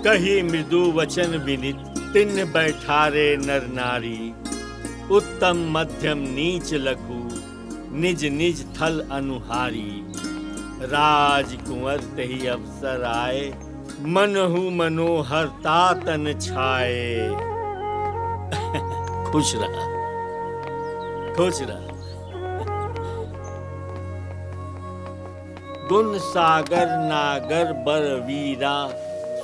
कही मृदु वचन विनित तिन्न बैठारे नर नारी। उत्तम मध्यम नीच लघु निज निज थल अनुहारी। राजकुंवर तही अवसर आए मनहु मनोहर तातन छाए। खुश रहा खुश रहा। गुण सागर नागर बर वीरा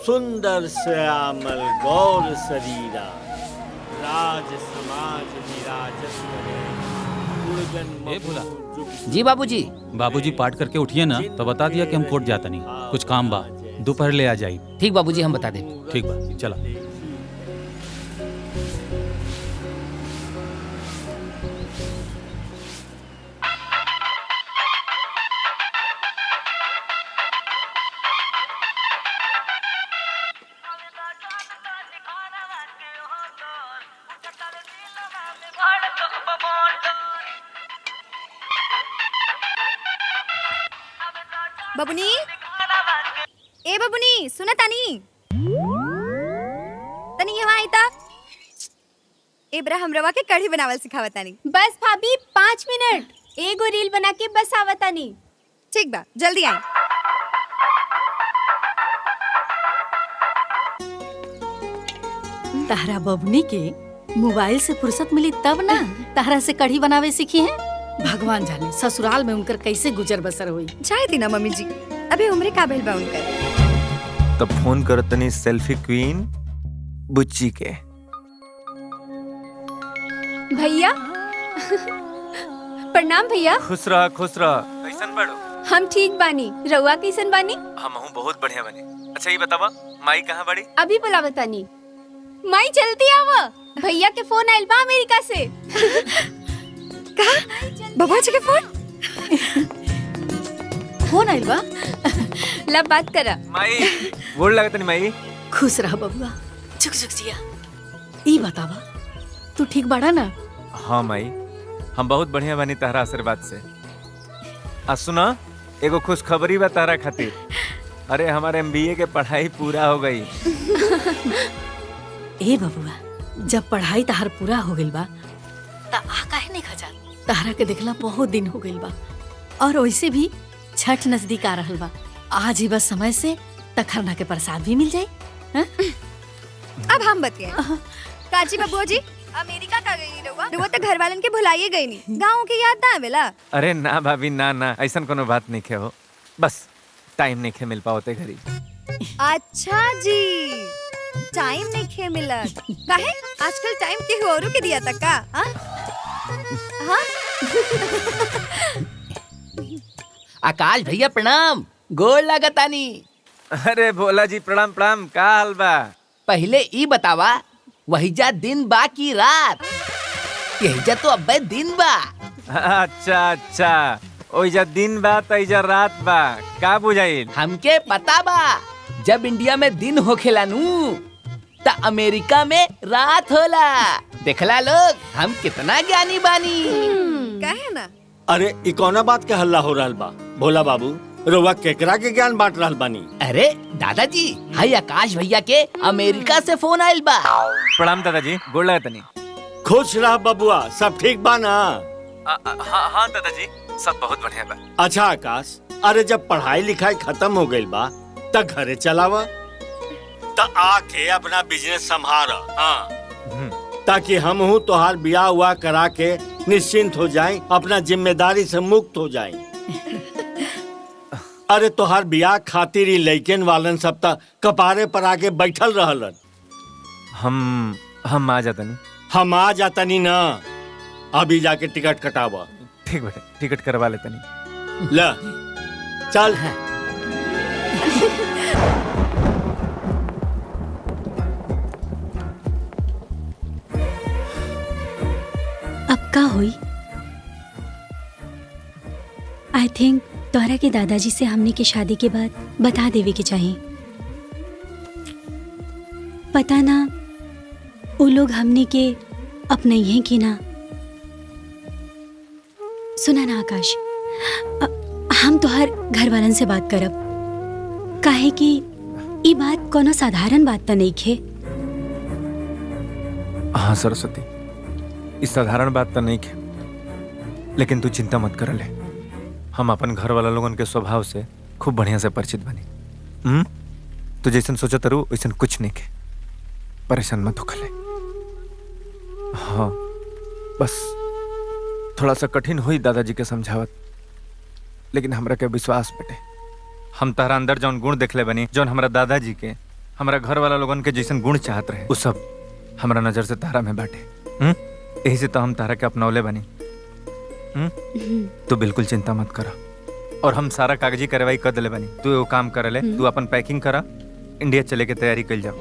सुंदर श्यामल गौर शरीरा। राज समाज विराजत करे जी बाबूजी। बाबूजी पाठ करके उठिए ना तो बता दिया कि हम कोर्ट जाता नहीं, कुछ काम बा, दोपहर ले आ जाई। ठीक बाबूजी, हम बता दें। ठीक बा, चला। बबुनी, ए बबुनी, सुना तानी तनी यहाँ आई ता। एबरा हमरवा के कढ़ी बनावल सिखावत तानी। बस भाभी 5 मिनट, एगो रील बना के बस आवतानी। ठीक बा, जल्दी आई। तारा बबनी के मोबाइल से फुर्सत मिली तब ना तारा से कढ़ी बनावे सीखी है। भगवान जाने ससुराल में उनकर कैसे गुजर बसर हुई। चाहे थी ना मम्मी जी, अभी उम्र का बेल बा उनकर। तब फोन करतनी सेल्फी क्वीन बुच्ची के। भैया प्रणाम भैया। खुश रह खुश रह। कैसन बड़ो? हम ठीक बानी, रउआ कैसन बानी? हमहू बहुत बढ़िया बनी। अच्छा ये बतावा माई कहाँ बड़ी? अभी बुलावतानी। माई जल्दी आवा, भैया के फोन आइल बा अमेरिका से। कहा बबुआ जी के फोन? फोन आइल बा? ला बात करा। माई गोड़ लागतनी माई। खुश रह बबुआ, झुक झुक जिया। ई बतावा तू ठीक बाड़ा ना? हाँ माई, हम बहुत बढ़िया बनी तहरा आशीर्वाद से। आ सुना, एगो खुश खबरी बा तहरा खातिर। अरे हमारे MBA के पढ़ाई पूरा हो गई। ए बबुआ, जब पढ़ाई तहार पूरा हो गइल बा त आ काहे नहीं खजा? तहरा के देखला बहुत दिन हो गइल बा, और वैसे भी छठ नजदीक आ रहल बा। आज ही बस समय से तखरना के प्रसाद भी मिल जाए। अब हम बतिए। काची बबुआ जी अमेरिका का गई रहुआ? रहुआ तो घर वालन के भुलाइए गई नहीं, गाँव के याद ना आवेला? अरे ना भाभी ना ना, ऐसा कोनो बात नहीं खे हो, बस टाइम नहीं खे मिल पाओते घरी। अच्छा जी, टाइम नहीं खे मिलत काहे? आजकल टाइम के औरों के दिया तक का? हाँ? आकाश भैया प्रणाम, गोड़ लागतानी। अरे भोला जी प्रणाम प्रणाम, का हाल बा? पहले ई बतावा वहीजा दिन बा की रात? यहीजा तो अब्बे दिन बा। अच्छा अच्छा, ओइजा दिन बा तइजा रात बा, का बुझाइल? हमके पता बा, जब इंडिया में दिन होखेला नू त अमेरिका में रात होला। देखला लोग हम कितना ज्ञानी बानी। काहे ना? अरे ई कौना बात के हल्ला हो रहल बा? भोला बाबू रउआ केकरा के ज्ञान बांट रहल बानी? अरे दादाजी, हाय आकाश भैया के अमेरिका से फोन आइल बा। प्रणाम दादाजी, गोड़ लागतनी। खुश रह बबुआ, सब ठीक बा ना? हाँ हाँ दादाजी, सब बहुत बढ़िया बा। अच्छा आकाश, अरे जब पढ़ाई लिखाई खत्म हो गइल बा त घरे चलावा, त आके अपना बिजनेस संभाल। हाँ, ताकि हम हूँ तोहार बियाह हुआ करा के निश्चिंत हो जाएं, अपना जिम्मेदारी से मुक्त हो जाएं। अरे तोहार बियाह खातिर ही लइकन वालन सब तक कपारे पर आके बैठल रहलन। हम आ जातनी। हम आ जातनी ना, अभी जाके टिकट कटावा। ठीक बेटा, टिकट करवा लेतनी। ला चल। अब का हुई? आई थिंक तोहरा के दादाजी से हमने के शादी के बाद बता देवे के चाहिए। पता ना वो लोग हमने के अपने ही की ना। सुना ना आकाश, हम तोहर घर वालन से बात करब, काहे कि ई बात कोनो साधारण बात तो नहीं खे। हाँ सरस्वती, इस साधारण बात तो नहीं है, लेकिन तू चिंता मत कर ले। हम अपन घर वाला लोगन के स्वभाव से खूब बढ़िया से परिचित बनी। तू जैसन सोचा तरू वैसन कुछ नहीं के, परेशान मत होकर ले। हाँ बस थोड़ा सा कठिन हुई दादाजी के समझावत, लेकिन हमरा के विश्वास बटे, हम तारा अंदर जौन गुण देखले बनी, जौन हमरा दादाजी के हमरा घर वाला लोगन के जैसन गुण चाहत रहे, वो सब हमरा नजर से तारा में बाटे। यही से तो हम तारा के अपनौले बनी। तू बिल्कुल चिंता मत करा, और हम सारा कागजी कार्रवाई कर दिले बनी। तू एगो काम कर ले, तू अपन पैकिंग करा, इंडिया चले के तैयारी कर जाओ।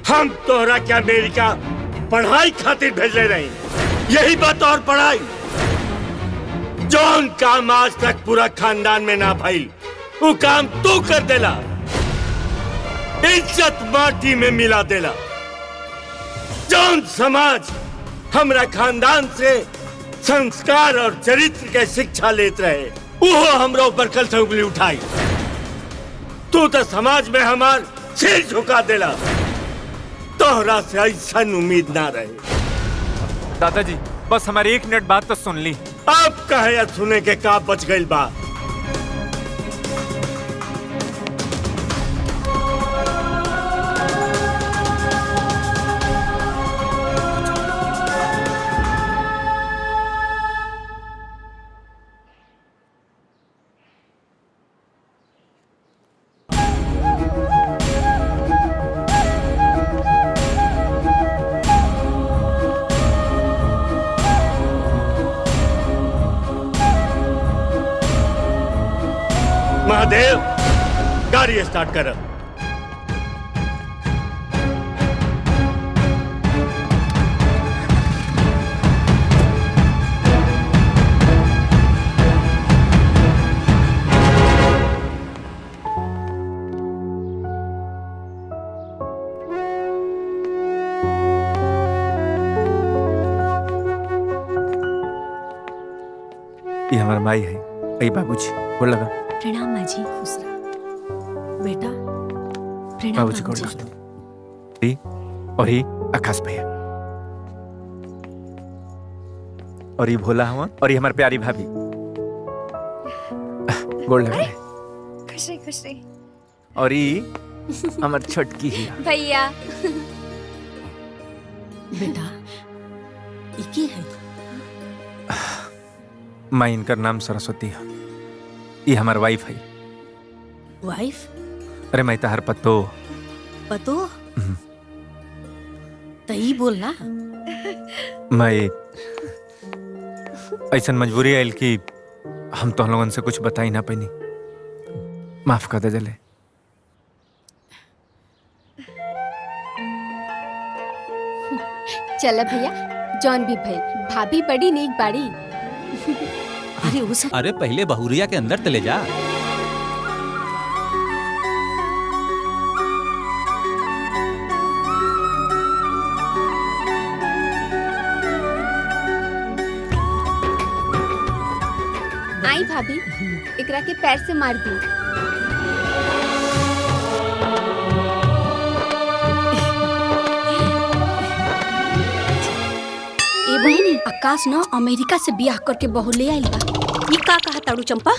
हम तोहरा के अमेरिका पढ़ाई खातिर भेजले रही, यही बात। और पढ़ाई जौन काम आज तक पूरा खानदान में ना भइल, वो काम तू कर देला, इज्जत माटी में मिला देला। जौन समाज हमरा खानदान से संस्कार और चरित्र के शिक्षा लेत रहे, वो हमरा ऊपर कल से उंगली उठाई। तू तो समाज में हमार सिर झुका देला, तोहरा से ऐसा उम्मीद ना रहे। दादाजी बस हमारी एक मिनट बात तो सुन ली। अब कहे सुने के का बच गई बात। महादेव, गाड़ी स्टार्ट कर। ये हमारा माई है, आई बाबूजी बोल लगा। प्रणाम माँ जी। खुश रह बेटा। प्रणाम बाबूजी को बाबूजी। और ही आकाश भैया, और ये भोला हुआ, और ये हमारी प्यारी भाभी। गोल लगा। खुश रही खुश रही। और ये हमारी छोटकी ही भैया। बेटा इकी है माँ, इनका नाम सरस्वती है, ये हमार वाइफ है। वाइफ? अरे मैं तहर पतो पतो तई बोलना। मैं ऐसा मजबूरी आयल कि हम तो लोगन से कुछ बता ही ना पैनी, माफ कर दे जले। चला भैया, जॉन भी भइल, भाभी बड़ी नीक बाड़ी। अरे वो सब अरे पहले बहुरिया के अंदर चले जा। आई भाभी एकरा के पैर से मार दी। ए बहनी, आकाश न अमेरिका से बियाह करके बहू ले आइल बा। ये का कहा ताड़ू चंपा?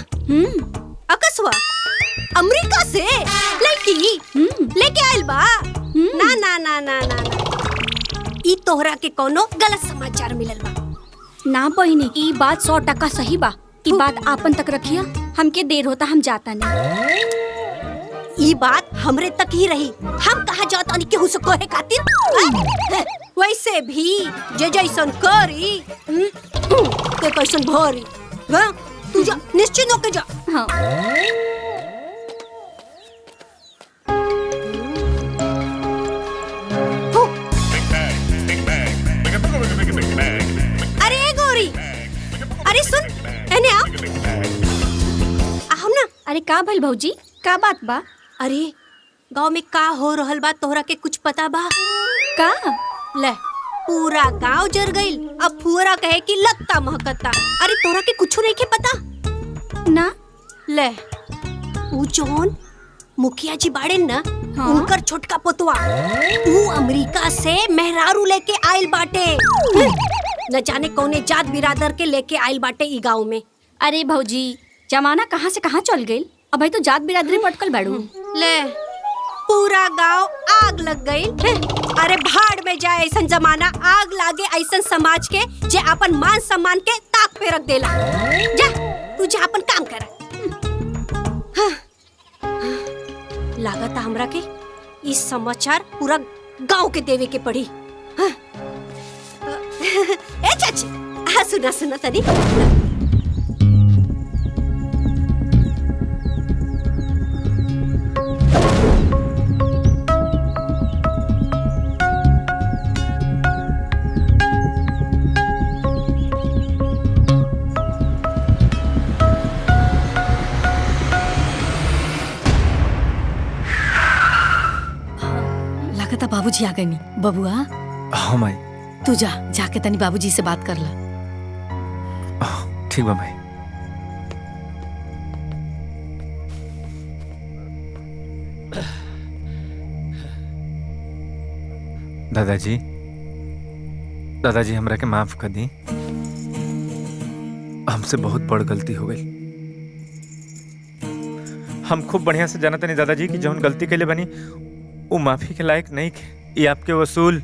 अकसवा अमेरिका से लड़की लेके आइल बा? ना ना ना ना ना ई तोहरा के कोनो गलत समाचार मिलल बा। ना बहनी, ई बात 100% सही बा। ई बात आपन तक रखिया, हमके देर होता, हम जाता नहीं। ई बात हमरे तक ही रही, हम कहा जाता नहीं केहू से कहे खातिर। वैसे भी जे जैसन करी ते कैसन भरी। तू जा, निश्चिंत होके जा। हाँ। अरे गौरी, अरे सुन, एने आ। हम ना। अरे का भइल भौजी, का बात बा? अरे गांव में का हो रहल बा तोहरा के कुछ पता बा? का? ले पूरा गांव जर गइल, अब फुहरा कहे कि लत्ता महकता। अरे तोहरा के कुछ नहीं के पता ना। ले ऊ जौन मुखिया जी बाड़े न, हाँ? उनकर छोटका पोतवा ऊ अमेरिका से मेहरारू लेके आइल बाटे। न जाने कौने जात बिरादर के लेके आइल बाटे ई गांव में। अरे भौजी, जमाना कहाँ से कहाँ चल गइल। अब भाई तो जात बिरादरी पटकल बैठू। ले पूरा गांव आग लग गई। अरे भाड़ में जाए ऐसा जमाना, आग लागे ऐसा समाज के जे अपन मान सम्मान के ताक पे रख देला। जा तू जा अपन काम कर। लागत हमरा के इस समाचार पूरा गांव के देवे के पड़ी। ए चाची, सुना सुना तनी। लगता बाबूजी आ गए नी। बबुआ हाँ माई। तू जा, जाके तनी बाबूजी से बात कर ला। ठीक बा माई। दादाजी, दादाजी हमरा के माफ कर दी। हमसे बहुत बड़ गलती हो गई। हम खूब बढ़िया से जानते नहीं दादाजी कि जौन गलती के लिए बनी वो माफी के लायक नहीं के। ये आपके वसूल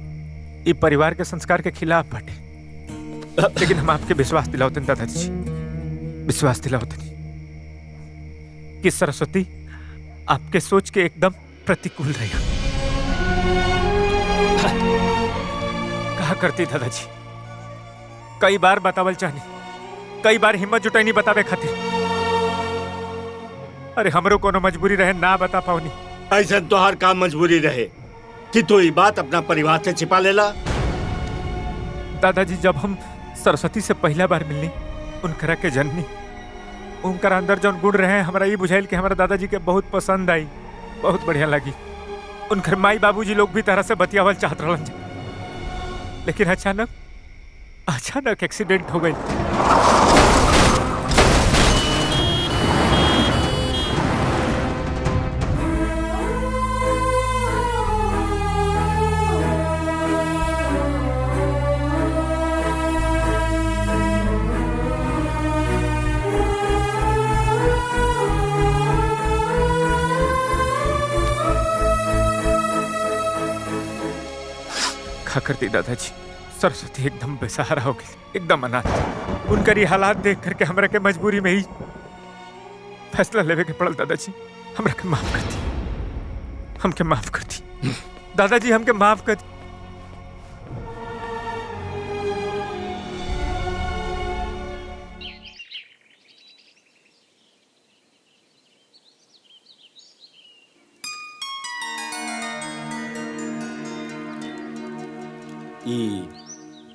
ये परिवार के संस्कार के खिलाफ बाटे। लेकिन हम आपके विश्वास दिलावते हैं दादाजी, विश्वास दिलावते नहीं कि सरस्वती आपके सोच के एकदम प्रतिकूल रहेगा। कहा करती दादाजी, कई बार बतावल चाहनी, कई बार हिम्मत जुटाई बतावे खातिर। अरे हमरो कोनो मजबूरी रहे ना बता पाऊनी। ऐसा तोहार का मजबूरी रहे कि तू ये बात अपना परिवार से छिपा लेला? दादाजी, जब हम सरस्वती से पहला बार मिलनी, उनकरा के जननी, उनकर अंदर जौन गुण रहे हमरा ये बुझाइल कि हमारा दादाजी के बहुत पसंद आई, बहुत बढ़िया लगी। उनकर माई बाबूजी लोग भी तरह से बतियावल चाहत रहलन, लेकिन अचानक एक्सीडेंट हो गई। करती दादाजी, सरस्वती एकदम बेसहारा हो गई, एकदम अनाथ। उनकर ये हालात देख करके हमरा के मजबूरी में ही फैसला लेवे के पड़ल। दादाजी हमरा के माफ कर दी, हमके माफ कर दी दादाजी, हमके माफ कर दी।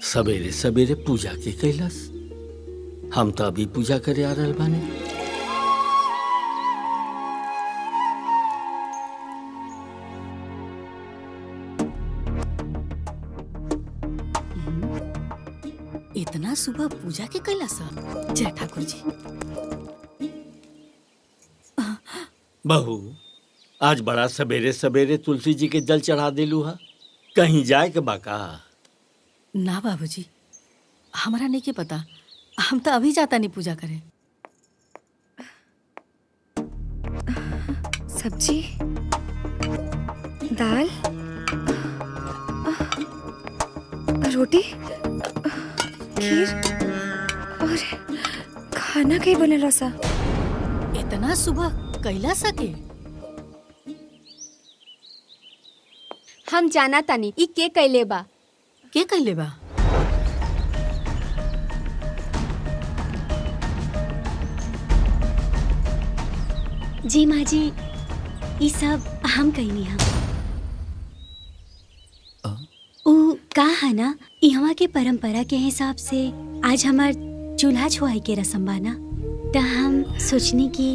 सवेरे सवेरे पूजा के कैलाश, हम तो अभी पूजा करे आ रहल बानी। इतना सुबह पूजा के कैलाश? जय ठाकुर जी। बहू, आज बड़ा सवेरे सवेरे तुलसी जी के जल चढ़ा दिलू हा। कहीं जाए के बाका? ना बाबूजी, हमारा नहीं के पता। हम तो अभी जाता नहीं पूजा करे। सब्जी, दाल, रोटी, खीर और खाना कहीं बनेला सा। इतना सुबह कैला सके? हम जाना तानी ई के कैले बा। के कैले बा? जी माँ जी, ई सब हम कहनी हम। ऊ का है ना, ई हमा के परंपरा के हिसाब से आज हमार चूल्हा छुआई के रस्म बा ना, त हम सोचनी कि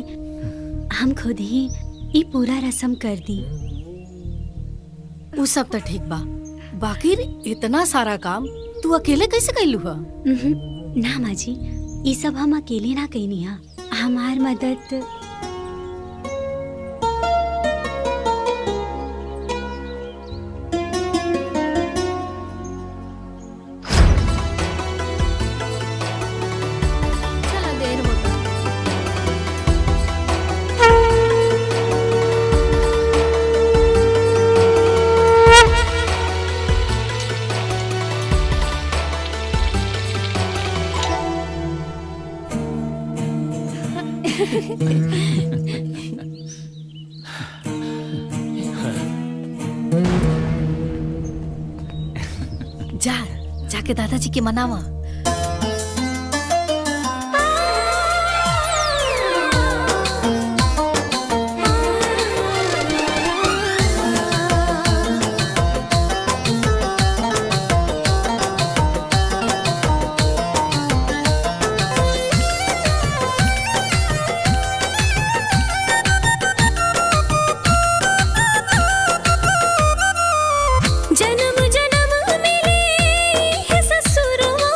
हम खुद ही ई पूरा रस्म कर दी। उ सब तो ठीक बा, बाकी इतना सारा काम तू अकेले कैसे कैलू हा? ना माँ जी, ई सब हम अकेले ना कहनी हा। हमार मदद चला देर होता। जा, जाके दादाजी के मनावा। जन्म जन्म मिले है ससुरवा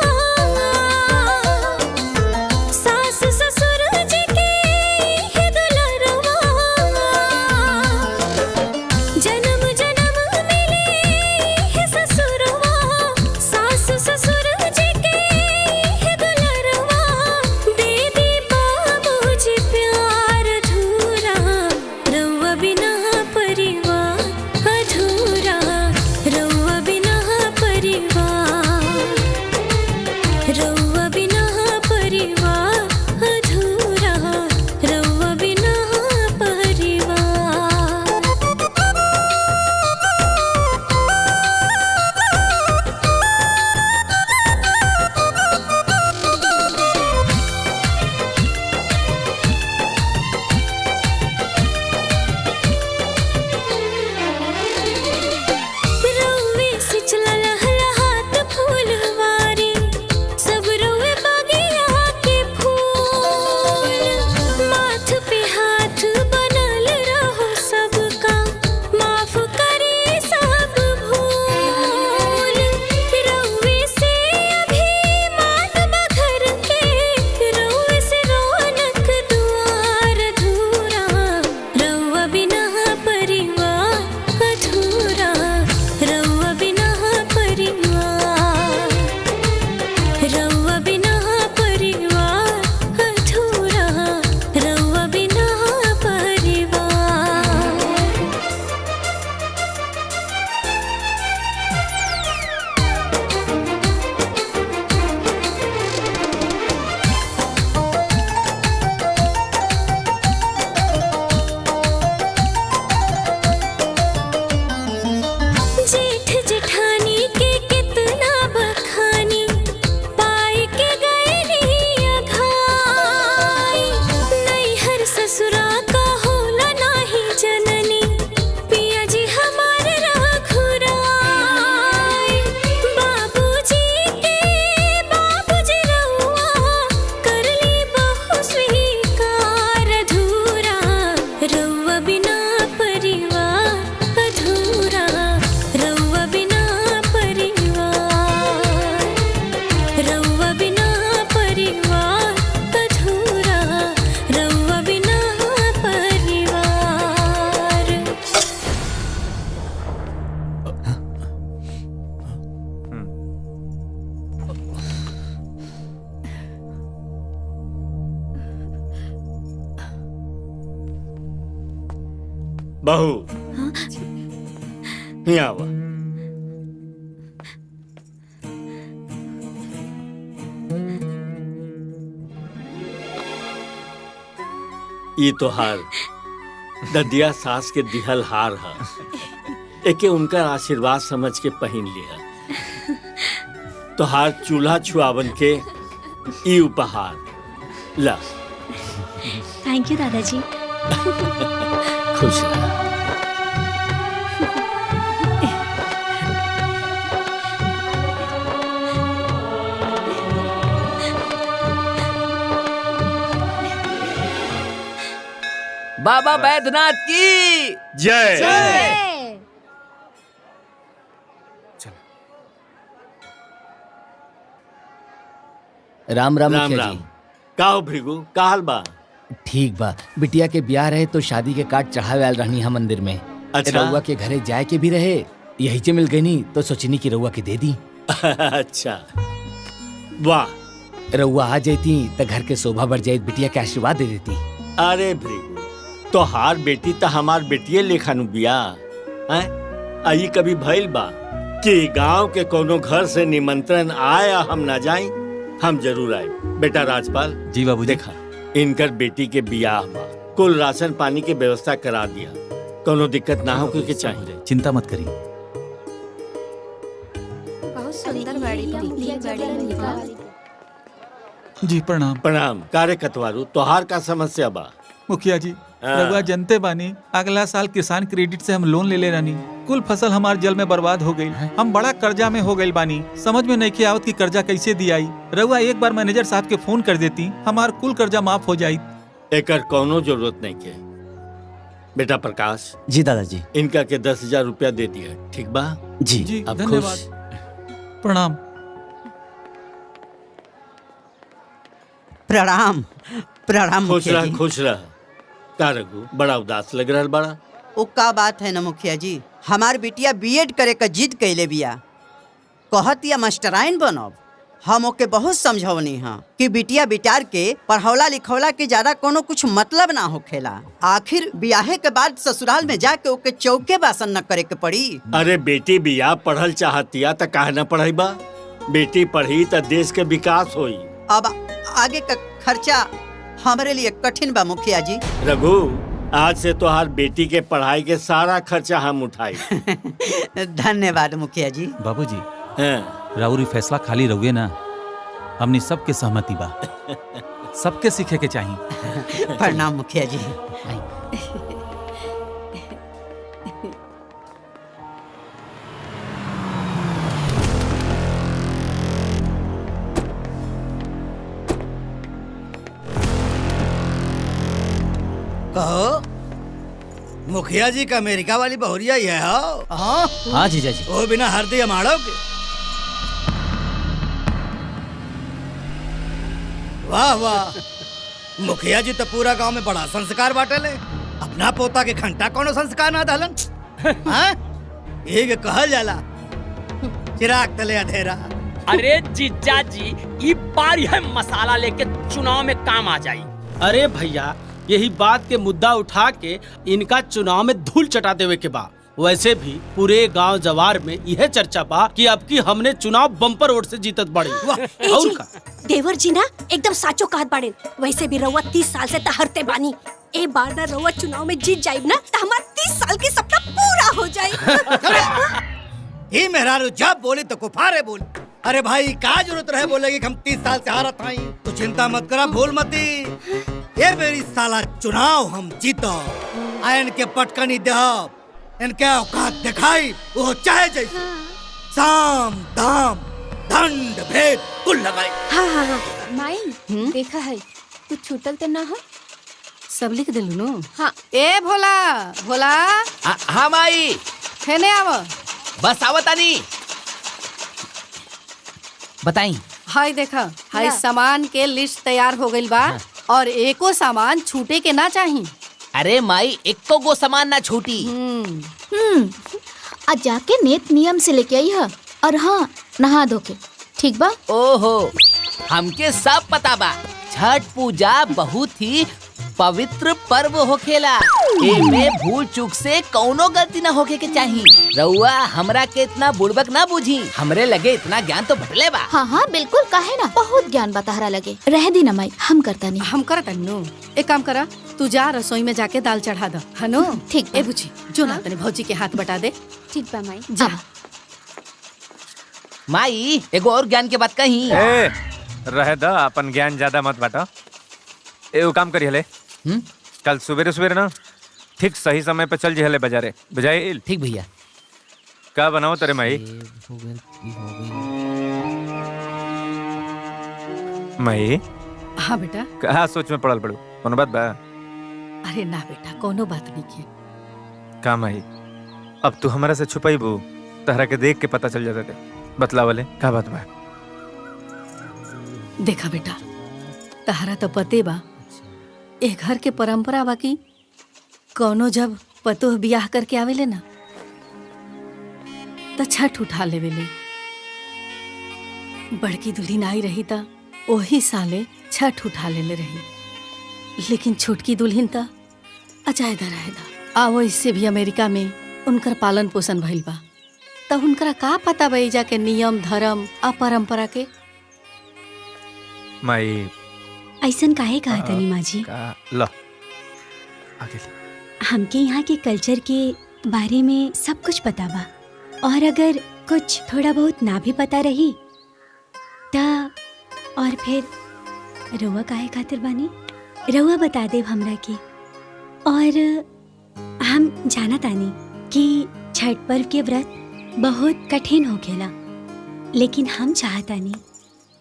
बहू यहाँ आवा। ई तोहार ददिया सास के दिहल हार है, एके उनका आशीर्वाद समझ के पहन लिया। तोहार चूल्हा छुआवन के ई उपहार ला। थैंक यू दादाजी। खुश रह। बाबा बैद्यनाथ की जय। राम राम राम मुखिया राम। जी। का हो भृगु, का हाल बा? ठीक बा, बिटिया के ब्याह रहे तो शादी के कार्ड चढ़ावे आल रहनी हम मंदिर में। अच्छा। रउआ के घरे जाए के भी रहे, यही से मिल गई नी तो सोचनी की रउआ के दे दी। अच्छा, वाह। रउआ आ जाती तो घर के शोभा बढ़ जाये, बिटिया के आशीर्वाद दे देती। अरे भृगु, तोहार बेटी तो हमार बेटिए लेखानु बिया। आई कभी भइल बा कि गांव के कोनो घर से निमंत्रण आया हम ना जाई? हम जरूर आए। बेटा राजपाल जी बाबूजी। देखा, इनकर बेटी के बियाह बा, कुल राशन पानी की व्यवस्था करा दिया, कोनो दिक्कत ना हो के चाहिए। चिंता मत करिए। बहुत सुंदर गाड़ी जी प्रणाम। प्रणाम। कार्य कतवारू, तोहार का समस्या बा? मुखिया जी, रउआ जनते बानी अगला साल किसान क्रेडिट से हम लोन ले रानी। कुल फसल हमार जल में बर्बाद हो गई। हम बड़ा कर्जा में हो गई बानी, समझ में नहीं आवत कि कर्जा कैसे दियाई। रउआ एक बार मैनेजर साहब के फोन कर देती, हमार कुल कर्जा माफ हो जाई। एकर कोनो जरूरत नहीं के। बेटा प्रकाश। जी दादाजी। इनका के 10,000 रुपया दे दिया, ठीक बा? जी जी अब धन्यवाद। खुश। प्रणाम। प्रणाम प्रणाम खुश मुखिया रह, जी। खुश रह। का रघु, बड़ा उदास लग रहा बड़ा? ओ का बात है ना मुखिया जी, हमार बिटिया बीएड करे का जिद कैले बिया, कहत या मास्टराइन बनब। हम ओके बहुत समझौनी हाँ कि बिटिया बिटार के पढ़ौला लिखौला के ज्यादा कोनो कुछ मतलब ना होखेला। आखिर ब्याहे के बाद ससुराल में जाके ओके चौके बासन न करे के पड़ी। अरे बेटी बिया पढ़ल चाहतिया त काहे न पढ़ाई बा? बेटी पढ़ी त देश के विकास होई। अब आगे का खर्चा हमारे लिए कठिन बा मुखिया जी। रघु, आज से तोहार बेटी के पढ़ाई के सारा खर्चा हम उठाई। धन्यवाद मुखिया जी। बाबूजी, हाँ। राउरी फैसला खाली रहुए ना, हमनी सबके सहमति बा। सबके सीखे के चाहिए। प्रणाम मुखिया जी। कहो, मुखिया जी का अमेरिका वाली बहुरिया ये है? हाँ हाँ जीजा जी। वो बिना हरदी अमाड़ो के। वाह वाह, मुखिया जी तो पूरा गांव में बड़ा संस्कार बांटले। अपना पोता के घंटा कोनो संस्कार ना डालन। हाँ? ये कहल जाला चिराग तले अधेरा। अरे जीजा जी, ई बार यह मसाला लेके चुनाव में काम आ जाई। अरे भैया, यही बात के मुद्दा उठा के इनका चुनाव में धूल चटा देवे के बा। वैसे भी पूरे गांव जवार में यह चर्चा बा कि अब की हमने चुनाव बम्पर वोट से जीतत बड़ी। और का देवर जी ना एकदम साचो कहत बाड़े। वैसे भी रउआ 30 साल से तहरते बानी। ए बार ना रउआ चुनाव में जीत जाइब ना तो हमार 30 साल के सपना पूरा हो जाई। ही मेहरारू जब बोली तो कुफारे बोली। अरे भाई, का जरूरत रहे बोलेगी कि हम 30 साल से हारत हई? तो चिंता मत करा, भूल मती। ये मेरी साला चुनाव हम जीतो, आयन के पटकनी देहब, इनके औकात दिखाई, वो चाहे जैसे साम दाम दंड भेद कुल लगाई। हाँ। माई देखा है, कुछ छूटल तो ना हो? सब लिख दिलू नो। हाँ। ए भोला भोला। हाँ माई, खेने आव। बस आवतानी। बताई। हाय देखा, हाय सामान के लिस्ट तैयार हो गइल बा। और एको सामान छूटे के ना चाहिए। अरे माई, एको गो सामान ना छूटी। आज जाके नेत नियम से लेके आई है। और हाँ, नहा धो के, ठीक बा? ओहो, हमके सब पता बा। छठ पूजा बहुत ही पवित्र पर्व होखेला। एमे भूल चूक से कौनो गलती ना होके के चाहिए। रउआ हमरा के इतना बुड़बक ना बूझी, हमरे लगे इतना ज्ञान तो बटले बा। हाँ हाँ बिल्कुल, काहे ना, बहुत ज्ञान बता लगे। रह दी ना माई, हम करता नहीं। हम करता नु। एक काम करा, तू जा रसोई में जाके दाल चढ़ा दो, हनो? ठीक। ए बुची, जो ना तने भौजी के हाथ बटा दे। ठीक बा माई। जा। माई एगो और ज्ञान के बात कही। ए, रह द, अपन ज्ञान ज्यादा मत बांटा। एगो काम करी हले, कल सुबेरे सुबेरे ना ठीक सही समय पे चल जी हले बाजारे। बजाए ठीक भैया। का बनाओ तेरे माई? माई हाँ बेटा। कहा सोच में पड़ल पड़ू, कोनो बात बा? अरे ना बेटा, कोनो बात नहीं की। का माई, अब तू हमारा से छुपाईबू, तहरा के देख के पता चल जाता थे। बतलावले का बात बा? देखा बेटा, तहरा तो पते बा, ए घर के परंपरा बा कि कौनो जब पतोह बियाह करके आवेले ना त छठ उठा लेवेले। बड़की दुल्हन आई रही त ओही साले छठ उठा लेले रही, लेकिन छोटकी दुल्हन त अजायदा रहेदा। आ वैसे भी अमेरिका में उनकर पालन पोषण भइल बा, त उनकरा का पता बा एजा के नियम धर्म आ परंपरा के। माई ऐसन काहे कहा तनी माँ जी? लो आगे। हमके यहाँ के कल्चर के बारे में सब कुछ पता बा, और अगर कुछ थोड़ा बहुत ना भी पता रही ता और फिर रउआ काहे खातिर बानी, रउआ बता देव हमरा के। और हम जाना तानी कि छठ पर्व के व्रत बहुत कठिन होखेला, लेकिन हम चाहतानी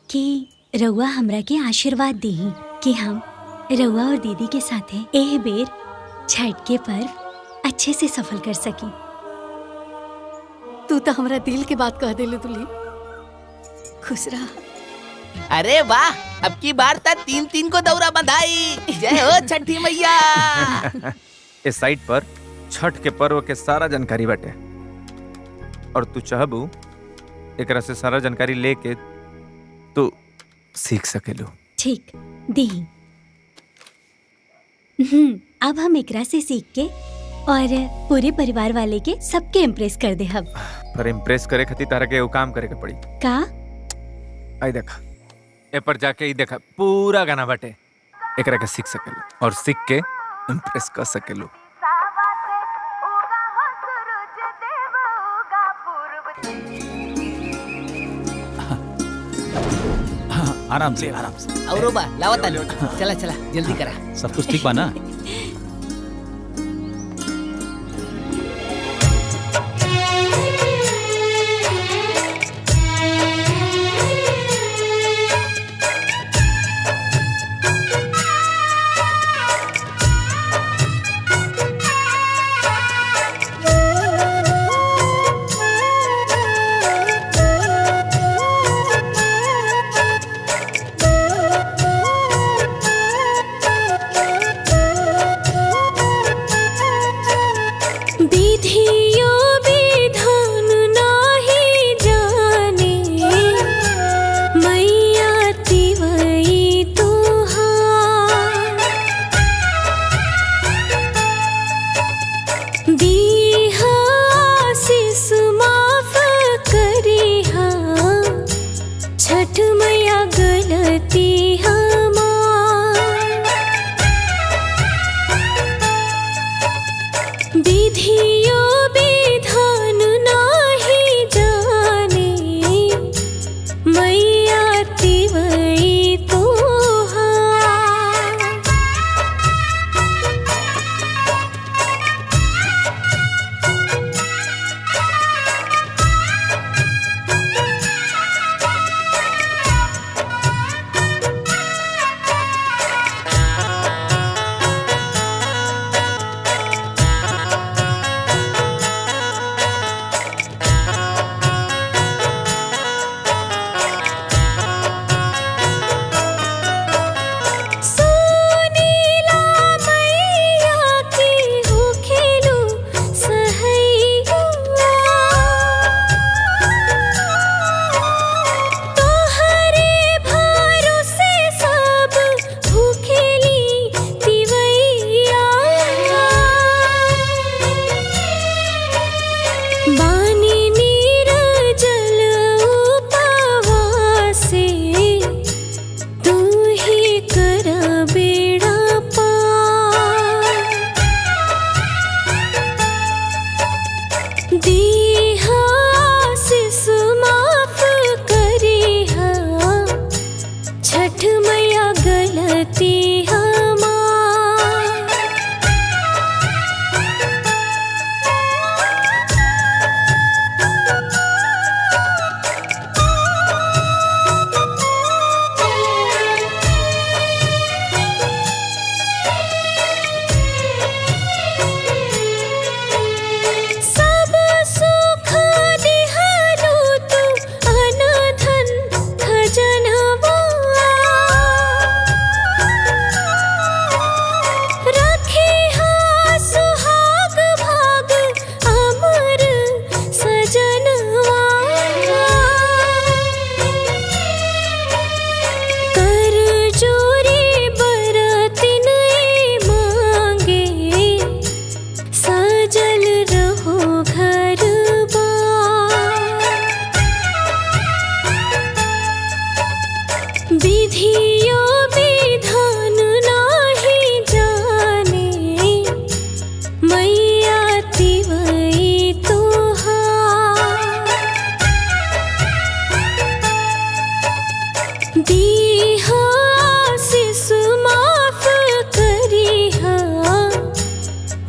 कि रउआ हमरा के आशीर्वाद दीही कि हम रउआ और दीदी के साथे एह बेर छठ के पर्व अच्छे से सफल कर सकी। तू तो हमरा दिल के बात कह देले दुल्ही। खुश रहा। अरे वाह, अब की बार तक 3-3 को दौरा बंधाई। जय हो छठी मैया। इस साइट पर छठ के पर्व के सारा जानकारी बाटे, और तू चाहबू एकरा से सारा जानकारी लेके तू सीख सकेलू। ठीक दी। अब हम एकरा से सीख के और पूरे परिवार वाले के सबके इम्प्रेस कर दे। हम पर इम्प्रेस करे खातिर तारा के एगो काम करे के पड़ी। का? आई देखा, ए पर जाके ई देखा पूरा गाना बाटे, एकरा के सीख सकेलू और सीख के इम्प्रेस कर सकेलू। आराम से आराम से। औरो बा लावता। चला चला जल्दी करा। सब कुछ ठीक बा ना?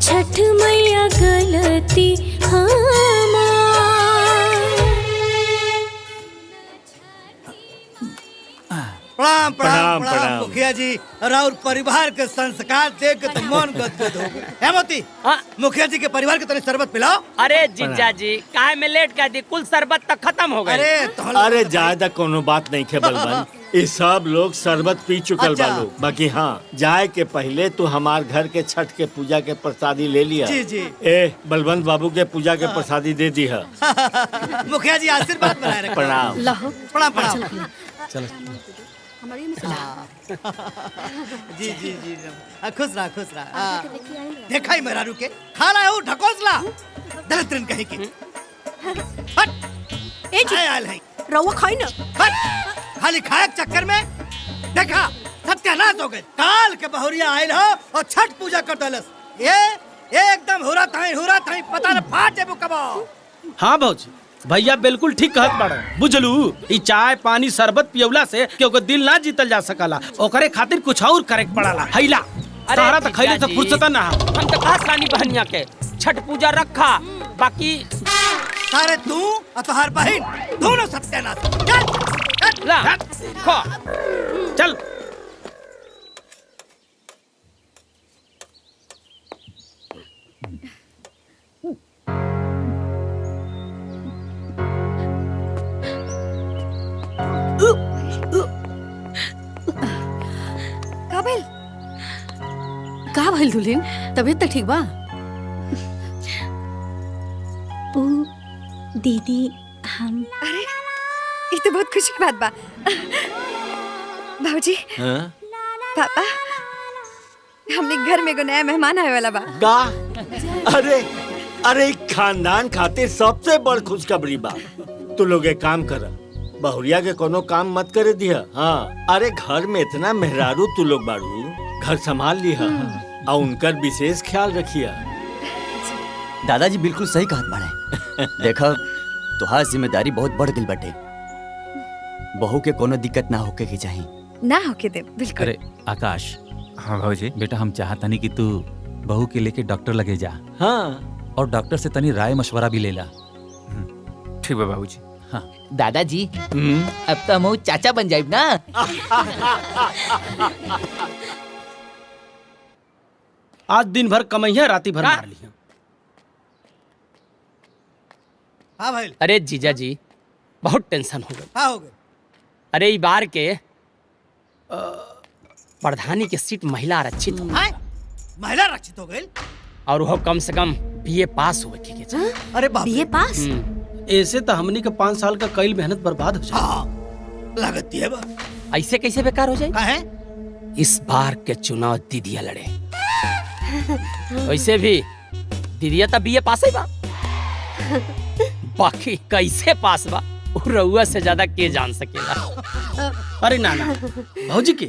छठ मैया गलती प्रणाम प्रणाम प्रणाम, प्रणाम प्रणाम। मुखिया जी और परिवार के संस्कार देख के तो मन गदगद हो गया। है मोती मुखिया जी के परिवार के तने शरबत पिलाओ। अरे जीजा जी काहे में लेट कर दी, कुल शरबत तक खत्म हो गए। अरे ज्यादा कोनो बात नहीं खे बलबन, ये सब लोग शरबत पी चुकल अच्छा। बा लोग। बाकी हाँ, जाए के पहले तू हमार घर के छठ के पूजा के प्रसादी ले लिया। जी, जी। ए बलवंत बाबू के पूजा के प्रसादी दे दी है। मुखिया जी आशीर्वाद बनाए रखें। प्रणाम। लाहो प्रणाम प्रणाम। चलो जी जी जी खुश रहा खुश रहा। देखा ही मेरा रुके खाना है वो ढकोसला दलिद्रन कहीं की। हट ए जी आयल है रवा खाई ना। हट खाली खाए के चक्कर में देखा सत्यानाश हो गए। काल के बहुरिया आयल हो और छठ पूजा कर दलस। ये एकदम हुरा थाई पता न फाट जेबू कबो। हाँ भाजी भैया बिल्कुल ठीक कहत बाड़ो। बुझलू ई चाय पानी शरबत पियवला से क्योंकि दिल ना जीतल जा सकला, ओकरे खातिर कुछ और करे के पड़ाला। हैला सारा तो खैले से फुर्सत ना। हम तो खास रानी बहनिया के छठ पूजा रखा, बाकी सारे तू और तुम्हार बहन दोनों सत्यानाश। चल ला खो चल। का भइल दुल्हन, तबीयत तो ठीक बा? ओ दीदी हम अरे ये तो बहुत खुशी की बात बा। बाबूजी पापा हमने घर में एगो नया मेहमान आए वाला बा। का? अरे अरे ई खानदान खातिर सबसे बड़ खुशखबरी बा। तू लोग एक काम कर, बहुरिया के कोनो काम मत करे दिया। हाँ अरे घर में इतना मेहरारू तू लोग बाड़ू, घर संभाल लिया और उनकर विशेष ख्याल रखिया। दादाजी बिल्कुल सही कहत बाड़े। देखा तुहार जिम्मेदारी बहुत बढ़ गई बटे। बहू के कोनो दिक्कत ना होके के चाहिए। ना होके दे बिल्कुल। अरे आकाश। हाँ भाजी। बेटा हम चाहता नहीं कि तू बहू के लेके डॉक्टर लगे जा। हाँ और डॉक्टर से तनी राय मशवरा भी लेला। ठीक बा बाबूजी। हाँ दादाजी अब तो हम चाचा बन जाइब ना। आज दिन भर कमैया राती भर मार लिया। हाँ भाई। अरे जीजा जी बहुत टेंशन हो गई। हाँ हो गए। अरे ई बार के प्रधानी के सीट महिला आरक्षित हो गई। महिला आरक्षित हो गई और वो कम से कम बीए पास हुए के चाहिए। अरे बाप बीए पास? ऐसे तो हमनी के 5 साल का कईल मेहनत बर्बाद हो जाए। लगती है बा। ऐसे कैसे बेकार हो जाए? काहे? इस बार के चुनाव दीदिया लड़े। वैसे भी दीदिया तो बीए पास ही बा, बाकी कैसे पास बा वो रउआ से ज्यादा के जान सकेला। अरे ना ना भौजी के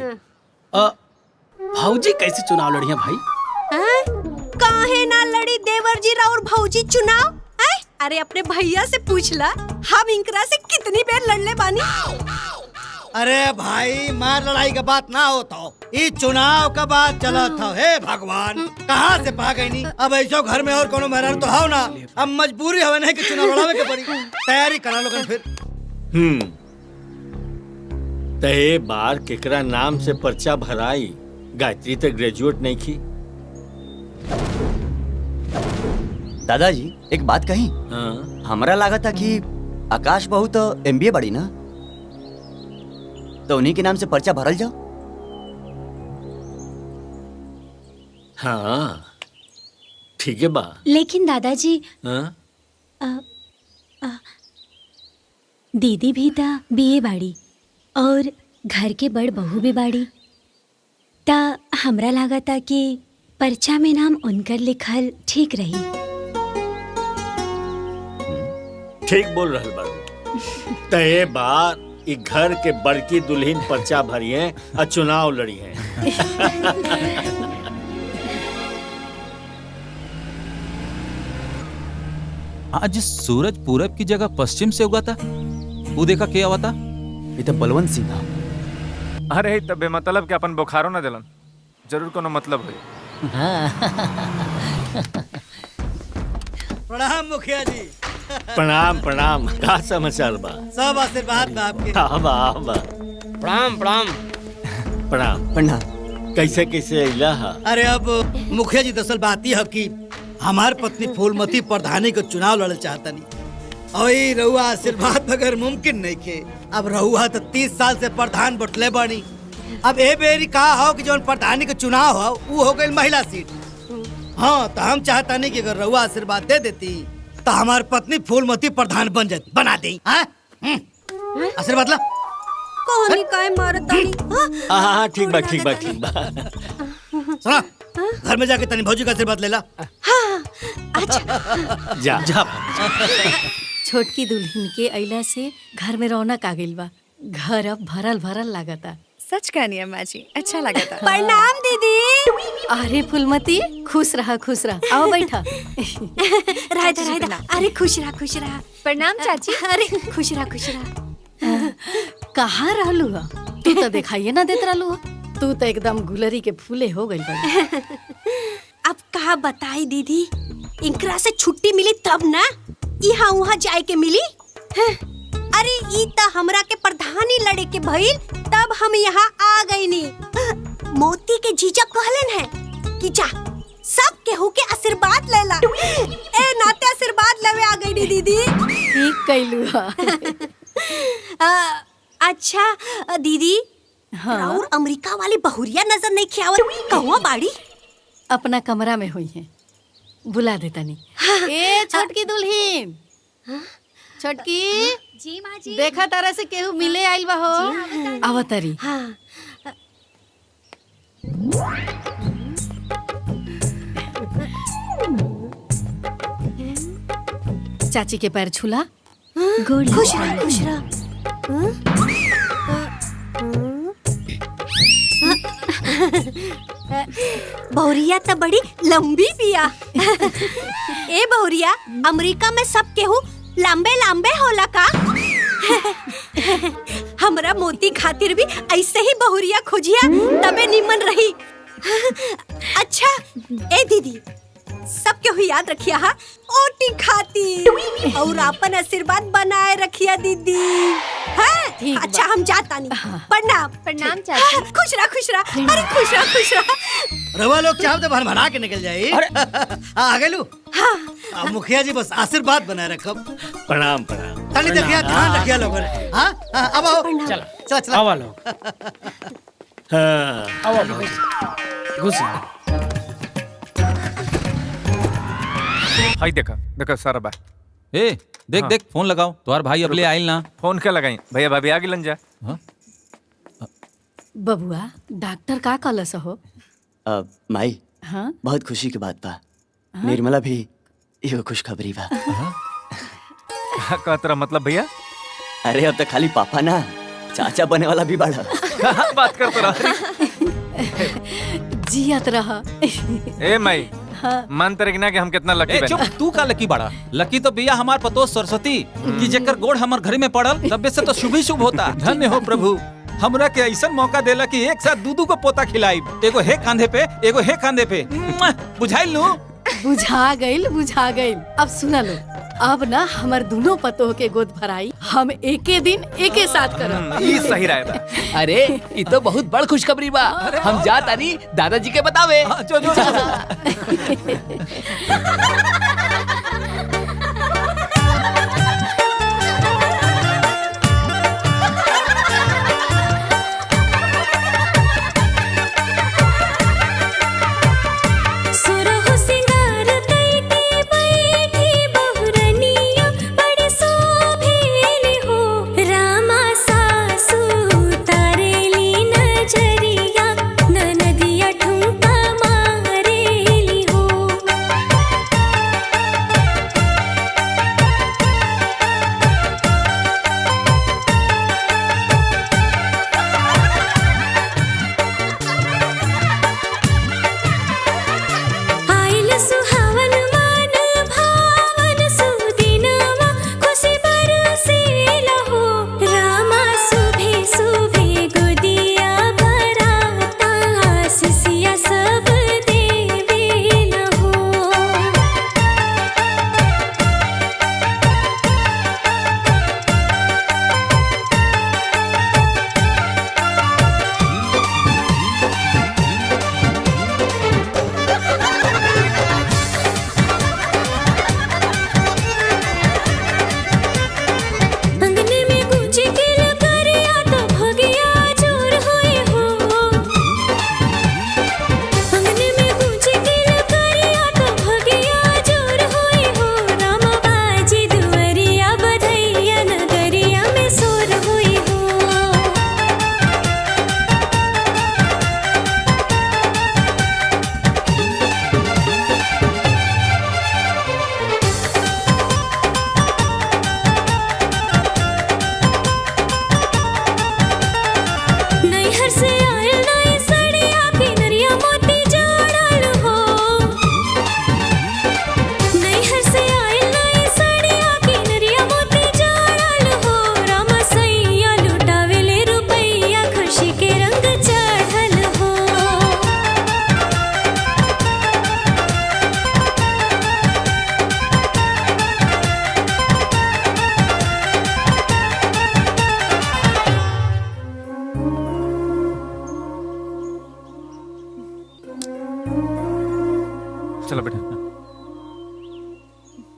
भौजी कैसे चुनाव लड़ी है भाई? काहे ना लड़ी देवर जी राउर भौजी चुनाव? अरे अपने भैया से पूछला, हम इनकरा से कितनी बार लड़ले बानी। अरे भाई मार लड़ाई का बात ना हो तो ये चुनाव का बात चला था। हे भगवान कहाँ से भाग गई नी। अब ऐसा घर में और कोनो मेहरारू तो हो ना। अब मजबूरी हवे नहीं कि चुनाव लड़ावे के पड़ी। तैयारी करा लो फिर। ते बार केकरा नाम से पर्चा भराई? गायत्री तो ग्रेजुएट नहीं की। दादाजी एक बात कही। हमरा लगा था कि आकाश बहू तो एमबीए बड़ी ना, तो उन्हीं के नाम से पर्चा भरल जाओ। हाँ ठीक है बा। लेकिन दादाजी दीदी भी ता बीए बाड़ी और घर के बड़ बहू भी बाड़ी, ता हमरा लगा था कि पर्चा में नाम उनकर लिखल ठीक रही। ठीक बोल रहल बाड़ू। ते बार ई घर के बड़की दुल्हन पर्चा भरिए और चुनाव लड़ी है। आज सूरज पूरब की जगह पश्चिम से उगा था, वो देखा क्या हुआ था? ये तो बलवंत सिंह था। अरे तबे मतलब के अपन बुखारो ना दिलन, जरूर कोनो मतलब है। प्रणाम मुखिया जी। प्रणाम प्रणाम। का समाचार बा? सब आशीर्वाद बा आपके। आबा आबा। प्रणाम प्रणाम। प्रणाम प्रणाम। कैसे कैसे अइला हा? अरे अब मुखिया जी दरअसल बात यह है कि हमार पत्नी फूलमती प्रधानी को चुनाव लड़ल चाहता नहीं और ये रहुआ आशीर्वाद बगैर मुमकिन नहीं के। अब रहुआ तो 30 साल से प्रधान बटले बनी। अब ए बेरी कहा हो कि जो प्रधानी के चुनाव हो वो हो गई महिला सीट। हाँ तो हम चाहता नहीं कि अगर रहुआ आशीर्वाद दे देती तो हमार पत्नी फूलमती प्रधान बन जाती, बना दी। आशीर्वाद ला। कौन काय मारतानी? हाँ ठीक बा ठीक बा ठीक बा। सुना घर में जाके तनी भौजी का आशीर्वाद ले ला। अच्छा जा जा। छोटकी दुल्हन के अइला से घर में रौनक आ गइल बा। घर अब भरल भरल लागता। सच कहनी अम्मा जी, अच्छा लगा था। प्रणाम दीदी। अरे फूलमती खुश रहा आओ बैठा। राधा अरे खुश रहा। प्रणाम चाची। अरे खुश रहा। कहाँ रहलू हा? तू तो दिखाइए ना देत रहलू हा। तू तो एकदम गुलरी के फूले हो गई बड़ी। अब कहा बताई दीदी, इनकरा से छुट्टी मिली तब ना यहाँ वहाँ जाए के मिली। अरे ई त हमरा के प्रधानी लड़े के भइल तब हम यहाँ आ गई नी। मोती के जीजा कहलन है कि जा सब केहू के आशीर्वाद ले ला। ए नाते आशीर्वाद लेवे आ गई नी दीदी। ठीक कैलू हा। अच्छा दीदी, हाँ। और अमेरिका वाली बहुरिया नजर नहीं खियावत कहवा बाड़ी? अपना कमरा में हुई है, बुला देता नहीं। ए छोटकी दुल्हन, छोटकी जी माँ जी। देखा तारा से केहू मिले आइल बा हो। आवतरी। हाँ। चाची के पैर छूला। खुश रहा। बहुरिया तो बड़ी लंबी पिया। ए बहुरिया, अमेरिका में सब केहू लंबे लंबे होला का? हमरा मोती खातिर भी ऐसे ही बहुरिया खोजिया तबे निमन रही। अच्छा ए दीदी, सब केहू याद रखिया हा ओटी खाती और अपन आशीर्वाद बनाए रखिया दीदी। हाँ? अच्छा हम जाता नहीं। प्रणाम। प्रणाम चाची। खुश रहा। अरे खुश रहा। रवा लोग चाहते तो भर भरा के निकल जाए। आ गलू। हाँ। अब मुखिया जी बस आशीर्वाद बनाए रखब। प्रणाम प्रणाम। तनी देखिए ध्यान रखिए लोगन। हाँ अब आओ। चला आवा लोग। हाँ आवा घुस। हाय देखा सारा बा। ए देख देख फोन लगाओ। तुम्हार भाई अबले आइल ना। फोन क्या लगाई भैया भाभी आगे लन जा। बबुआ डॉक्टर का कहलस हो? माई हाँ? बहुत खुशी की बात बा। निर्मला भी यो खुशखबरी बा। का तेरा मतलब भैया? अरे अब तो खाली पापा ना, चाचा बने वाला भी बड़ा। बात करते रहा। जियत रहा। ए माई मान तरे ना कि हम कितना लकी चुप, तू का लकी बड़ा? लकी तो भैया हमार पतो सरस्वती की जेकर गोड़ हमार घर में पड़ल तबे से तो शुभ ही शुभ होता। धन्य हो प्रभु, हमरा के ऐसा मौका देला कि एक साथ दूधू को पोता खिलाई। एगो हे कांधे पे एगो हे कांधे पे। बुझाइल नु? बुझा गइल। अब सुना लो, अब ना हमार दोनों पतोह के गोद भराई हम एके दिन एके साथ करब। ये सही रहेगा। अरे ये तो बहुत बड़ खुशखबरी बा। हम जा तानी दादाजी के बतावे। जो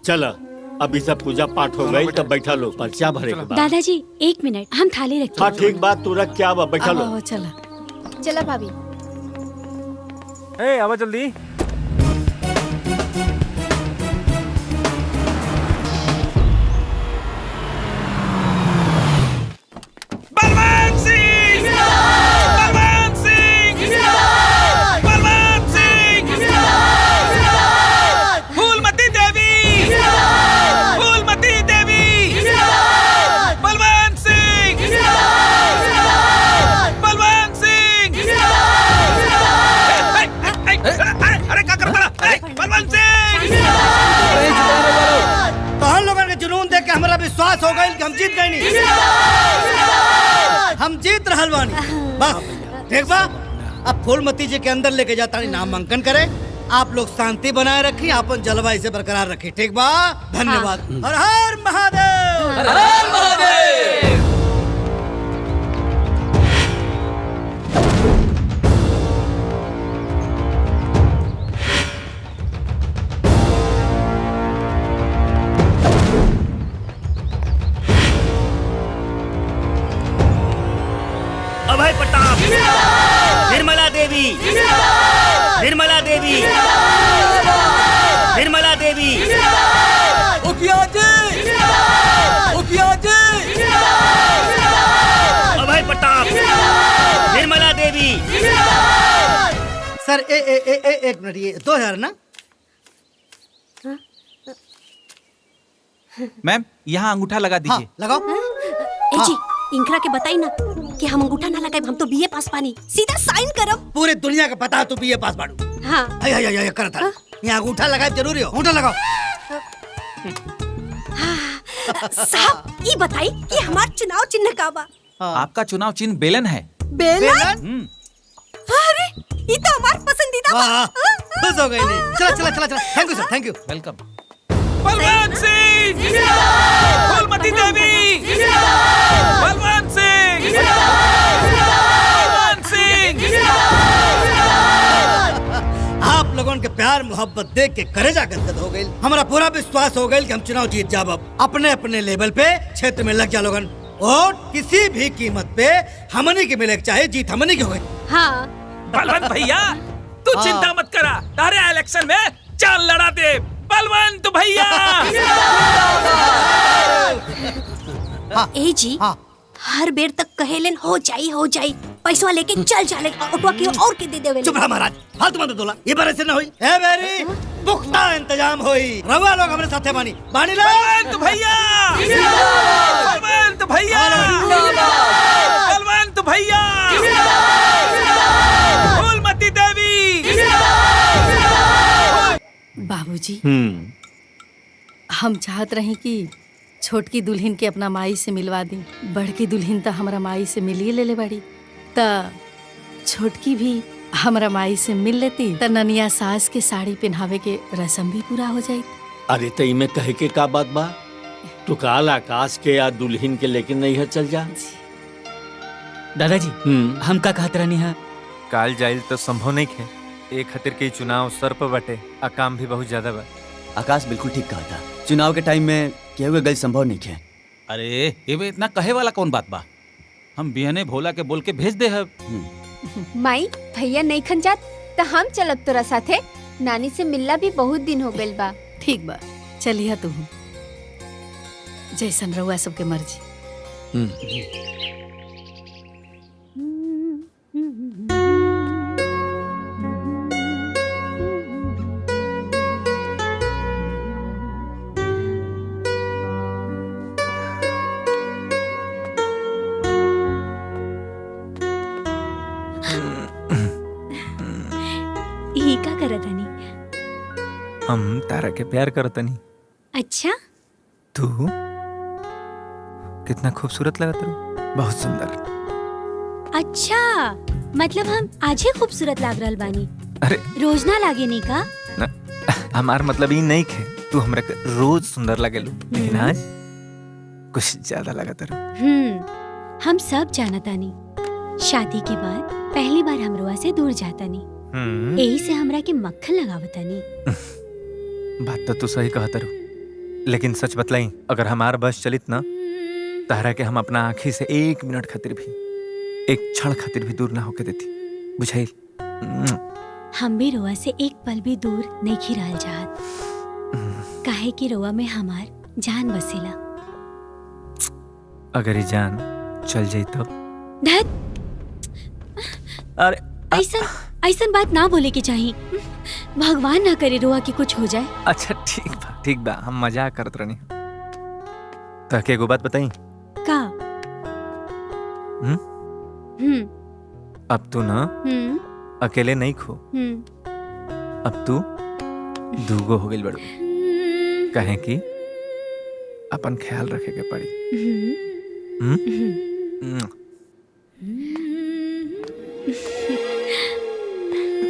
चला अभी सब पूजा पाठ हो गई तब बैठा लो पर्चा भरे के बाद। दादाजी 1 मिनट हम थाली रखते हाँ ठीक बात तू रख क्या बैठा लो। चला चला भाभी। ए आवा जल्दी। बलवंत सिंह बलवंत सिंह बलवंत सिंह फूलमती देवी फूलमती देवी बलवंत सिंह बलवंत सिंह अरे क्या कर रहा बलवंत सिंह। तो हम लोगों के जुनून देख के हमारा विश्वास हो गई कि हम जीत गए नहीं। हम जीत रहल बानी बस ठीक बा। अब फूलमती जी के अंदर लेके जाता नामांकन करे। आप लोग शांति बनाए रखी अपन जलवा इसे बरकरार रखी ठीक बा। धन्यवाद। हर हर महादेव हर हर महादेव। अभय प्रताप निर्मला देवी निर्मला देवी निर्मला देवी मुखिया जी मुखिया जी अभय प्रताप निर्मला देवी। सर एक मिनट ये 2000 ना। मैम यहाँ अंगूठा लगा दीजिए। लगाओ। ए जी इनकरा के बताई ना कि हम अंगूठा ना लगाए हम तो बीए पास पानी सीधा साइन करब। पूरे दुनिया का पता है तू बीए पास बाड़ू। हाँ आय करत है यहाँ अंगूठा लगाए जरूरी हो। अंगूठा लगाओ। साहब ये बताई कि हमार चुनाव चिन्ह का बा। आपका चुनाव चिन्ह बेलन है। बेलन? अरे ये तो हमार पसंदीदा बा। खुश हो गई। चला thank you sir thank you welcome. Balwant Singh Phoolmati Devi Balwant Singh Balwant Singh. आप लोगों के प्यार मोहब्बत देख के करेजा गदगद हो गई। हमारा पूरा विश्वास हो गई कि हम चुनाव जीत जाब। अब अपने अपने लेवल पे क्षेत्र में लग जा लोगन और किसी भी कीमत पे हमनी के मिले चाहे जीत हमनी की हो गई। हाँ बलवंत भैया तू चिंता मत करा तारे इलेक्शन में चाल लड़ा दे बलवंत भैया। ए जी हर बेर तक कहेलन हो जाई पैसा लेके चल जाले ऑटो की और के दे देवे। चुप रहा महाराज फालतू मत बोला। ये बार ऐसे ना होई। ए बेरी पुख्ता इंतजाम होई। रवा लोग हमारे साथे बानी बलवंत भैया बलवंत भैया बलवंत भैया फूलमती देवी। बाबूजी हम चाहत रहे कि छोटकी दुल्हन के अपना माई से मिलवा दी। बड़की दुल्हन तो हमारा माई से मिलिए ले बाड़ी त छोटकी भी हमारा माई से मिल लेती त ननिया सास के साड़ी पहनावे के रस्म भी पूरा हो जाई। अरे तई में कहे के का बात बा। तू काल आकाश के या दुल्हन के लेकिन नहीं है चल जा। दादाजी हम का कहत रहनी है काल जाइल तो संभव नहीं है। एक खातिर के चुनाव सर पर बटे आ काम भी बहुत ज्यादा बा। आकाश बिल्कुल ठीक कहा था। चुनाव के टाइम में क्या हुआ गल संभव नहीं है। अरे ये में इतना कहे वाला कौन बात बा। हम बिहने भोला के बोल के भेज दे है। माई भैया नहीं खन जात तो हम चलब तोरा साथे। नानी से मिलना भी बहुत दिन हो गइल बा। ठीक बा चलिए तू जैसन रहुआ सबके मर्जी। ये का करत हनी? हम तारा के प्यार करतनी। अच्छा तू कितना खूबसूरत लगत रहो। बहुत सुंदर। अच्छा मतलब हम आज ही खूबसूरत लाग रहल बानी। अरे रोज ना लागे नहीं का? न, हमार मतलब ये नहीं है तू हमरा के रोज सुंदर लगेलू लेकिन आज कुछ ज्यादा लगत रहो। हम सब जानतानी शादी के बाद पहली बार हमरुआ से दूर जातानी। यही से हमरा के मक्खन लगावतानी। बात तो तू सही कहत रहो लेकिन सच बतलाई, अगर हमार बस चलित ना, तहरा के हम अपना आँखी से 1 मिनट खातिर भी, 1 क्षण खातिर भी दूर ना होके देती, बुझाई? हम भी रोआ से एक पल भी दूर नहीं खिराल चाहत, काहे कि रोआ में हमार जान बसेला। अगर ये जान चल जाई तो? अरे ऐसन बात ना बोले के चाहिए। भगवान ना करे रोआ कि कुछ हो जाए। अच्छा ठीक बा, हम मजाक करत रहनी। ताकि एगो बात बताई का? अब तू ना अकेले नहीं खो, अब तू दूगो हो गई बड़ू, कहे कि अपन ख्याल रखे के पड़ी।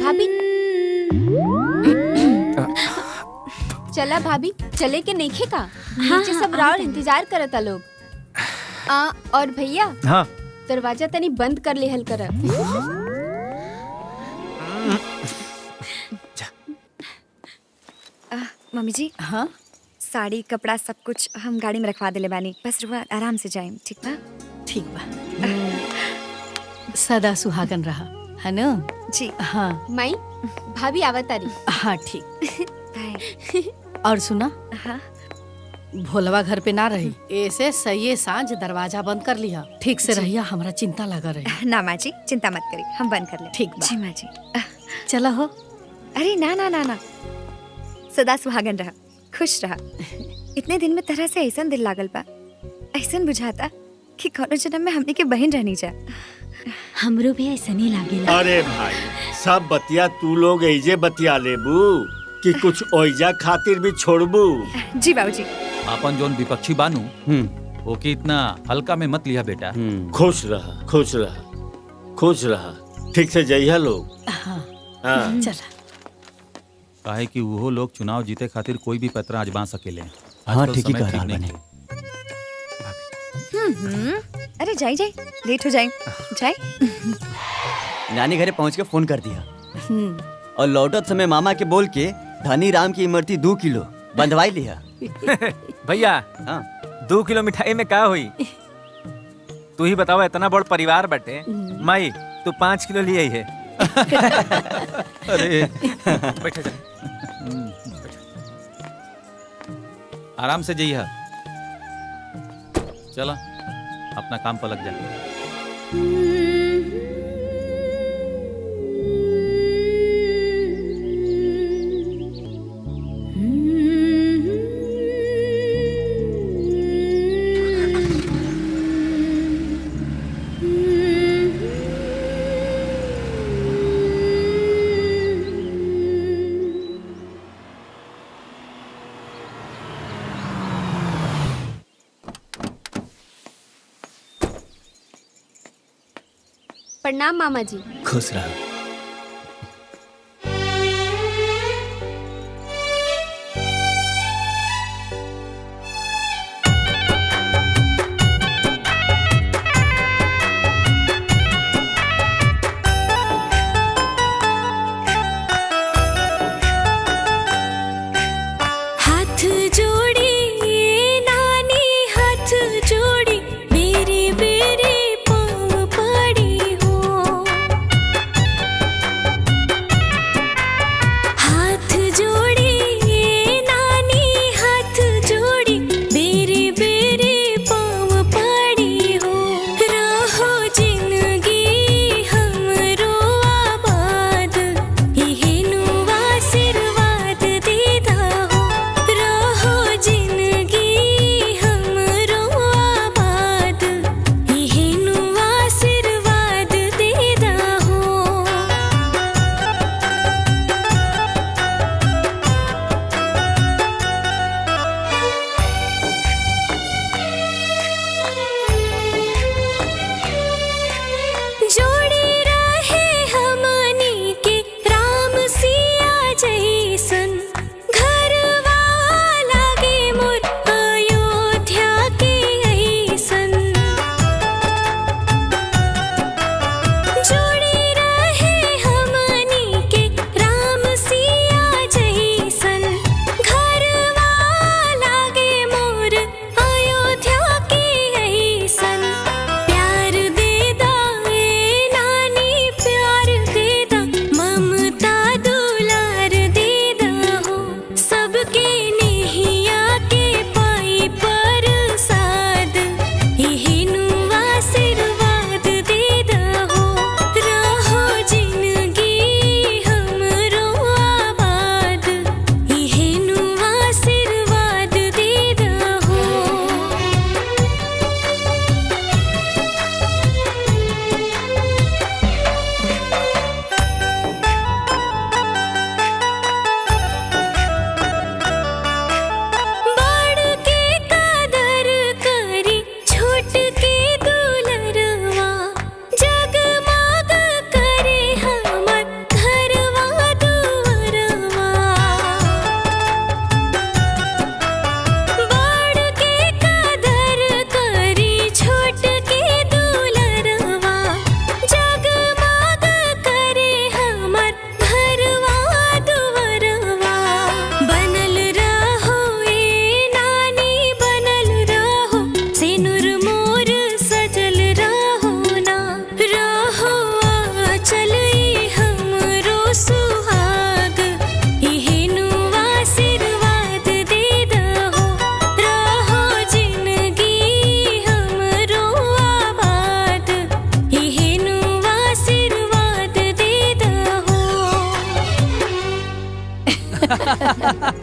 भाभी चला भाभी, चले के नहीं खे का? नीचे सब राउर इंतजार करता लोग। और भैया, हाँ, दरवाजा तनी बंद कर लेहल कर। मम्मी जी, हाँ, साड़ी कपड़ा सब कुछ हम गाड़ी में रखवा देले बानी, बस रुआ आराम से जाएं, ठीक बा? ठीक बा। सदा सुहागन रहा, है ना? जी हाँ। माई, भाभी आवत तारी। हाँ ठीक। और सुना, हाँ, भोलवा घर पे ना रही, ऐसे सही सांझ दरवाजा बंद कर लिया। ठीक से रहिया, हमारा चिंता लगा रही। ना माँ जी, चिंता मत करिए, हम बंद कर ले। ठीक बा। जी माँ जी। चला हो। अरे ना ना ना ना, सदा सुहागन रहा, खुश रहा। इतने दिन में तरह से ऐसा दिल लागल बा, ऐसा बुझाता कि कौनो जन्म में हमने के बहन रहनी जा। हमरो भी ऐसा नहीं लागेला। अरे भाई, सब बतिया तू लोग ऐजे बतिया लेबू कि कुछ ओइजा खातिर भी छोड़बू? जी बाबूजी। अपन जोन विपक्षी बानू, ओके इतना हल्का में मत लिया बेटा। खुश रहा, खुश रहा, खुश रहा, ठीक से जइहा लोग। हाँ। चला। काहे कि वो लोग चुनाव जीते खातिर कोई भी पत्र आजमा सकेले। हाँ, ठीक ही कह रहा है। अरे जाए लेट हो जाए, जाए। नानी घरे पहुंच के फोन कर दिया, और लौटत समय मामा के बोल के धनी राम की इमरती 2 किलो बंधवाई लिया। भैया, हाँ, 2 किलो मिठाई में का हुई? तू ही बतावा, इतना बड़ परिवार बटे। माई, तू 5 किलो लिए ही है। अरे बैठे जा। आराम से जइहा, चला अपना काम पर लग जा। प्रणाम मामा जी। खुश रहा। हाथ जोड़ी नानी, हाथ जोड़ी मेरे बेरे पाँव पड़ी हो।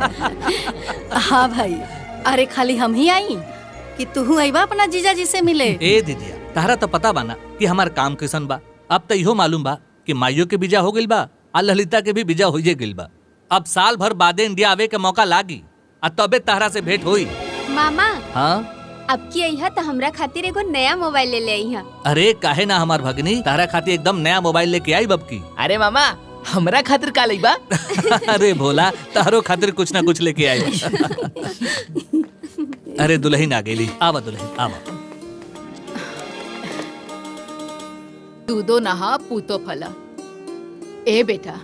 हाँ भाई, अरे खाली हम ही आई कि तू अइबा अपना जीजा जी से मिले। ए दीदिया, तारा तो पता बाना कि हमार काम कैसन बा। अब तो इहो मालूम बा कि माइयो के बीजा हो गइल बा आ ललिता के भी बीजा होइए गइल बा। अब साल भर बादे इंडिया आवे के मौका लागी आ तबे तारा से भेंट होई। मामा हाँ अब की अइहा तो हमरा खातिर एगो नया मोबाइल ले ले अइहा। अरे काहे ना हमार भगनी, तारा खातिर एकदम नया मोबाइल लेके आई बब की। अरे मामा हमरा खातिर का लइबा? अरे भोला, तारो खातिर कुछ ना कुछ लेके आई। अरे दुल्हन आ गेली, आवा दुल्हन आवा। दूधो नहा पूतो फला। ए बेटा,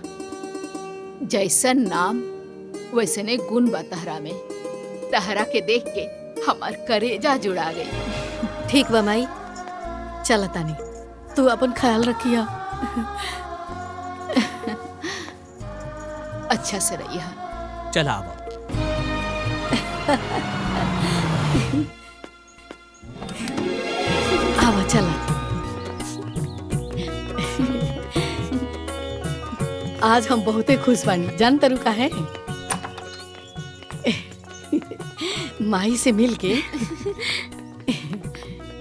जैसन नाम वैसने गुण बा तहरा में। तहरा के देख के हमार करेजा जुड़ा गई। ठीक बा माई, चल तानी, तू अपन ख्याल रखिया। अच्छा से रहिया। चला आवा। आवा चला। आज हम बहुते खुश बानी, जान तरू का है? माई से मिलके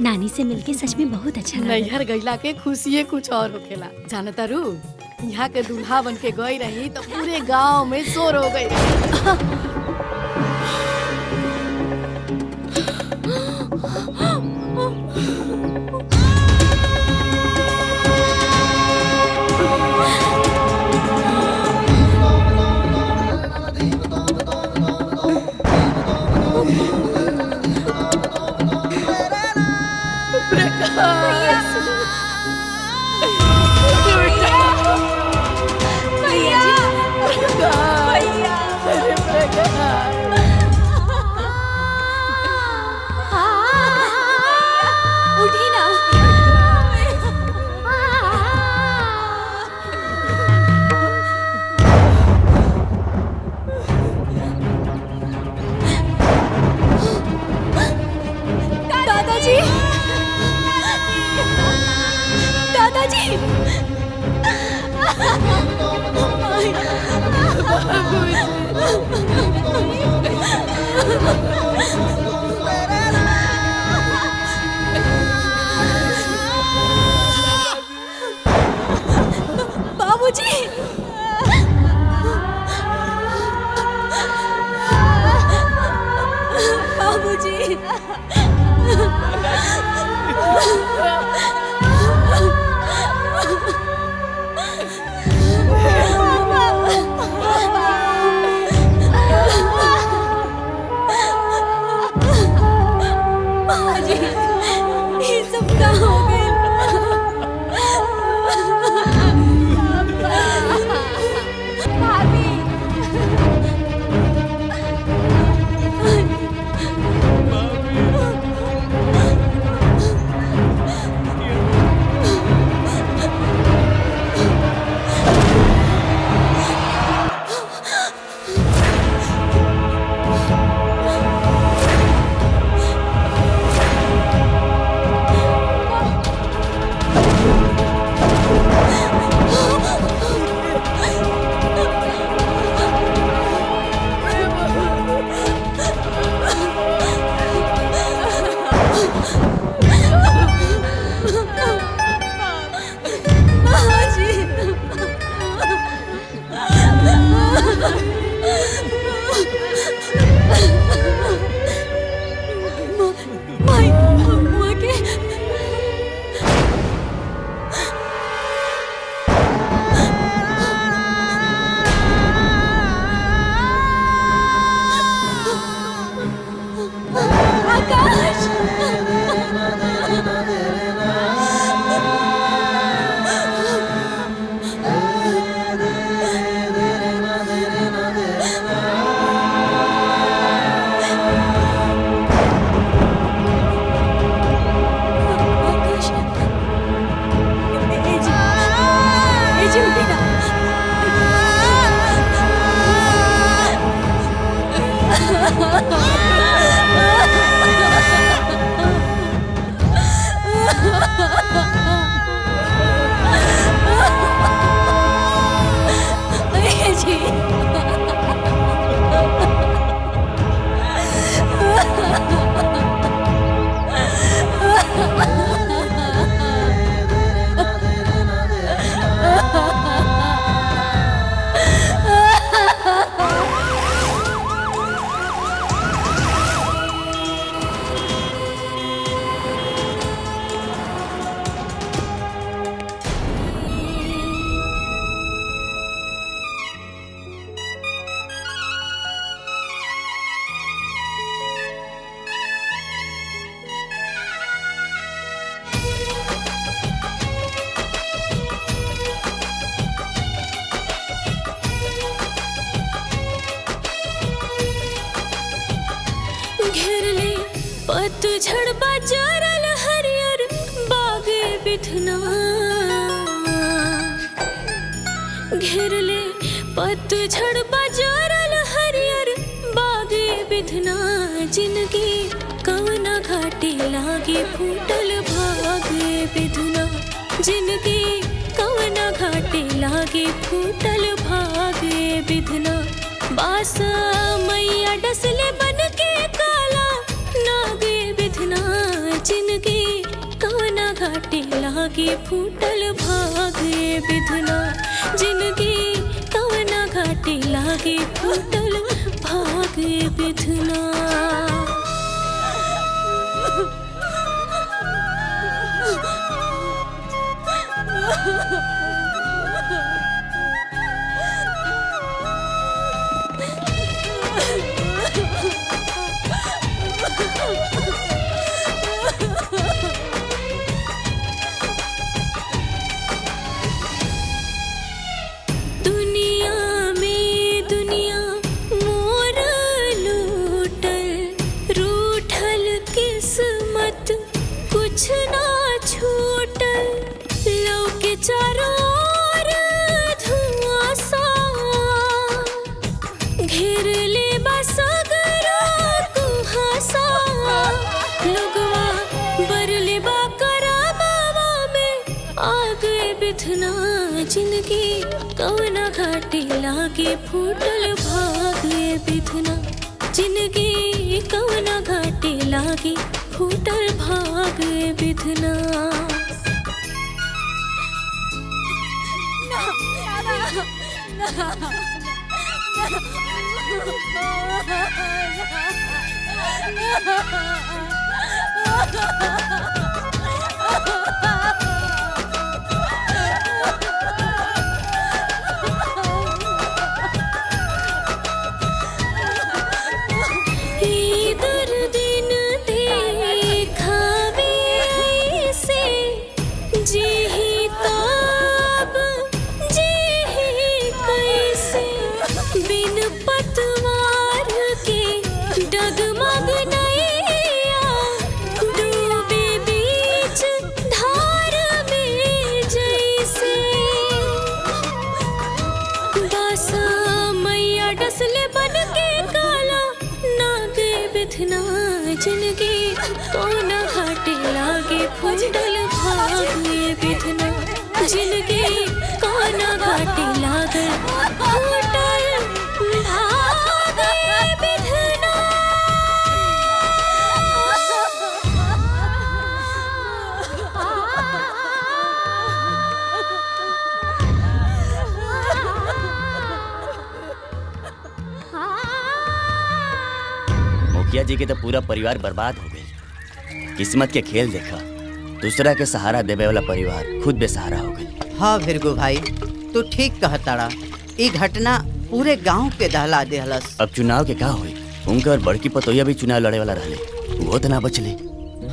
नानी से मिलके सच में बहुत अच्छा लगा। नैहर गईला के खुशिये कुछ और होखेला। जाने तारू, यहाँ के दूल्हा बन के गई रही तो पूरे गांव में शोर हो गई। उठी ना। दादाजी, दादाजी। बाबूजी, बाबूजी। बाबूजी, ये सब क्या हो जी घेर ले पतझड़ बाजारल हरियर बागे बिधना घेर ले पतझड़ बाजारल हरियर बागे बिधना जिंदगी कवना घाटे लागे फूटल भागे बिधना जिंदगी कवना घाटे लागे फूटल भागे बिधना बास मैया डसले बन के काला नागे बिधना जिंदगी कवना घाटे लागे फूटल भागे बिधना जिंदगी कवना घाटे लागे फूटल भागे बिधना दुनिया में दुनिया मोर लूटल रूठल किस्मत कुछ ना छूटल लौके चारों ओर धुआं सा घेर ले बसगरा कुहासा लोगवा बरले बाकरा बाबा में आगे बिधना जिंदगी कवना घाटे लागे फूटल भागे बिधना जिंदगी कवना घाटे लागे फूटल भागे बिधना इधर दिन देखावे ऐसे जी ताब जी कैसे बिन पतवार के डगमग नैया डूबे बीच धार में जैसे बासा मैया डसले बन के काला नागे बिधना जिंदगी कौन घाटे लागे फूटल भागे बिधना जिंदगी कौन घाटे लागे फूटल भागे बिधना मुखिया जी के तो पूरा परिवार बर्बाद हो गई। किस्मत के खेल देखा, दूसरा के सहारा देवे वाला परिवार खुद बेसहारा हो गई। हाँ भीरगु भाई, तू ठीक कहताड़ा। ई घटना पूरे गांव के दहला देहलस। अब चुनाव के का होई? उनकर बड़की पतोया भी चुनाव लड़े वाला रहले, वो तो ना बचले।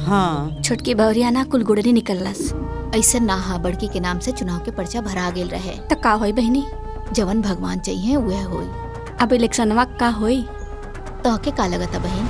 हाँ, छोटकी बहुरिया ना कुल गुड़नी निकललस। ऐसा ना हा बड़की के नाम से चुनाव के पर्चा भरा गेल रहे। त का होई बहनी? जवन भगवान चाहिए वह होई। अब इलेक्शनवा का होई? तो के का लगता बहन?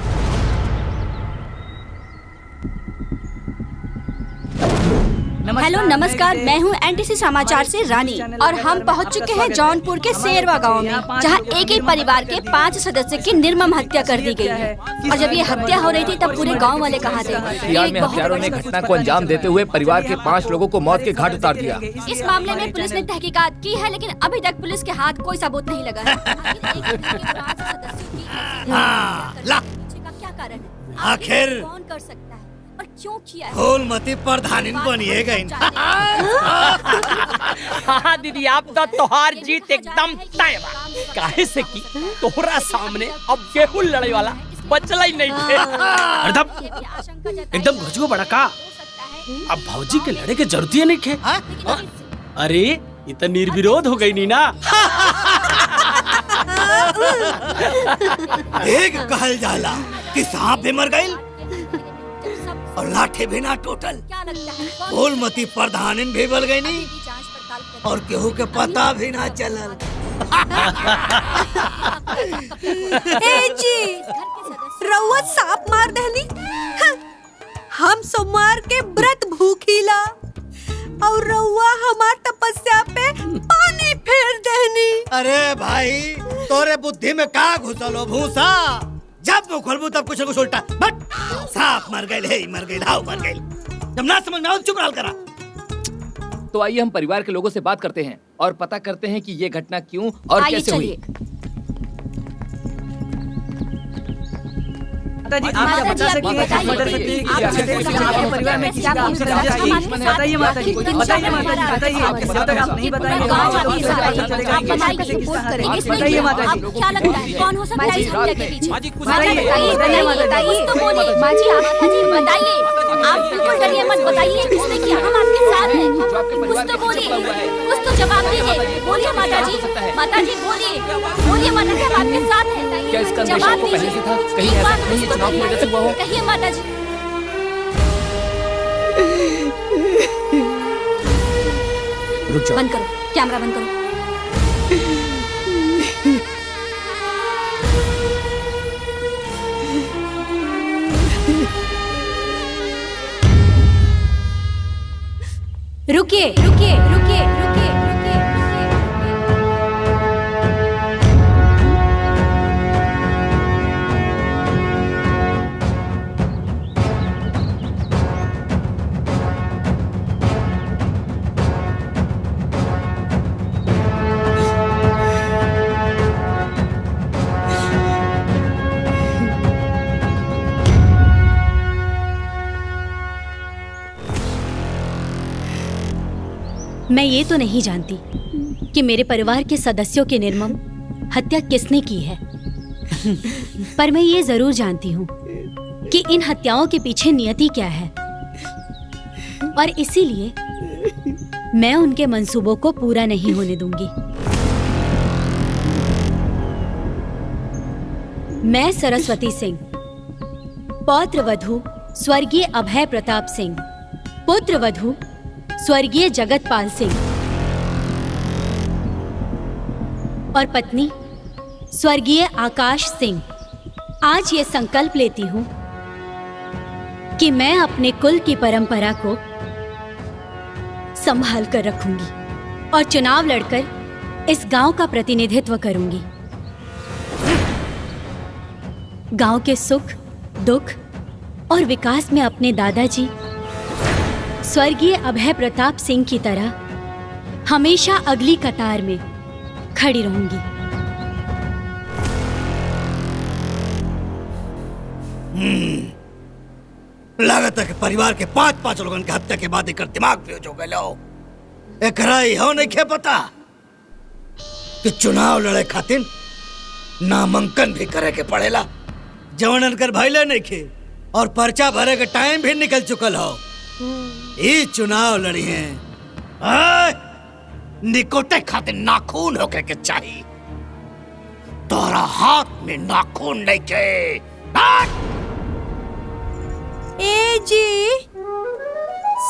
हेलो नमस्कार, मैं हूँ एनटीसी समाचार से रानी और हम पहुँच चुके हैं जौनपुर के शेरवा गांव में, जहाँ एक ही परिवार के 5 सदस्य की निर्मम हत्या कर दी गई है। और जब ये हत्या हो रही थी तब पूरे गांव वाले कहाँ थे? बिहार में हत्यारों ने घटना को अंजाम देते हुए परिवार के 5 लोगों को मौत के घाट उतार दिया। इस मामले में पुलिस ने तहकीकात की है, लेकिन अभी तक पुलिस के हाथ कोई सबूत नहीं लगा है। क्या कारण है? आखिर कौन कर सकता है और क्यों किया है? फूलमती प्रधानिन बनिए गई। हाँ दीदी, आप तो तोहार जीत एकदम तय बा। काहे से कि तोहरा सामने अब केहू लड़े वाला बचला ही नहीं थे। एकदम घुसगो बड़ा का। अब भौजी के लड़े के जरूरत ही नहीं थे। अरे ये तो निर्विरोध हो गई नी ना। एक कहल जाला कि सांप भी मर गई और लाठी भी ना टूटल। फूलमती प्रधानिन भी बल गई नी और केहू के पता भी ना चलल। ए जी, रउआ सांप सोमवार के व्रत भूखीला और रउआ हमार तपस्या पे पानी फेर देनी। अरे भाई तोरे बुद्धि में का घुसल हो भूसा? जब मुँह खोलबू तब कुछ न कुछ उल्टा। बट सांप मर गए, हे मर गए, हाउ मर गए। जब ना समझ में आओ चुप रहा करा। तो आइए हम परिवार के लोगों से बात करते हैं और पता करते हैं कि ये घटना क्यों और कैसे हुई। माताजी, आप क्या बता सकती हैं? आपके परिवार में किसी का आपसे बताइए माताजी, बताइए माताजी, बताइए। जब तक आप नहीं बताएंगे बताइए माताजी। क्या लगता है कौन हो सकता है इस हमले के पीछे? बताइए तो बोलिए माजी, आप बताइए। आप बिल्कुल डरिए मत, बताइए किसने किया, हम आपके साथ हैं। कुछ तो बोलिए, कुछ तो जवाब दीजिए। बोलिए माताजी, माताजी बोलिए, बोलिए माताजी, हम आपके साथ हैं। क्या इसका अंदेशा आपको पहले से था? कहीं ऐसा नहीं है चुनाव की वजह से हुआ हो? कहिए माताजी। रुक जाओ। बंद करो, कैमरा बंद करो। रुकिए रुकिए रुकिए रुकिए रुकिए। मैं ये तो नहीं जानती कि मेरे परिवार के सदस्यों की निर्मम हत्या किसने की है, पर मैं ये जरूर जानती हूँ कि इन हत्याओं के पीछे नियति क्या है, और इसीलिए मैं उनके मंसूबों को पूरा नहीं होने दूंगी। मैं सरस्वती सिंह, पौत्र वधू स्वर्गीय अभय प्रताप सिंह, पुत्र वधू स्वर्गीय जगतपाल सिंह और पत्नी स्वर्गीय आकाश सिंह, आज ये संकल्प लेती हूँ कि मैं अपने कुल की परंपरा को संभाल कर रखूंगी और चुनाव लड़कर इस गांव का प्रतिनिधित्व करूंगी। गांव के सुख, दुख और विकास में अपने दादाजी स्वर्गीय अभय प्रताप सिंह की तरह हमेशा अगली कतार में खड़ी रहूंगी। लागत है कि परिवार के 5-5 लोगों की हत्या के बाद एक दिमाग फ्यूज हो गए लो। एकरा इहो नहीं खे पता कि चुनाव लड़े खातिर नामांकन भी करे के पड़ेला। जवन अनकर भइले नहीं खे और पर्चा भरे के टाइम भी निकल चुकल हो। ये चुनाव लड़ी हैं निकोटे खातिर नाखून होके के चाहिए। तोरा हाथ में नाखून नहीं के। ए जी,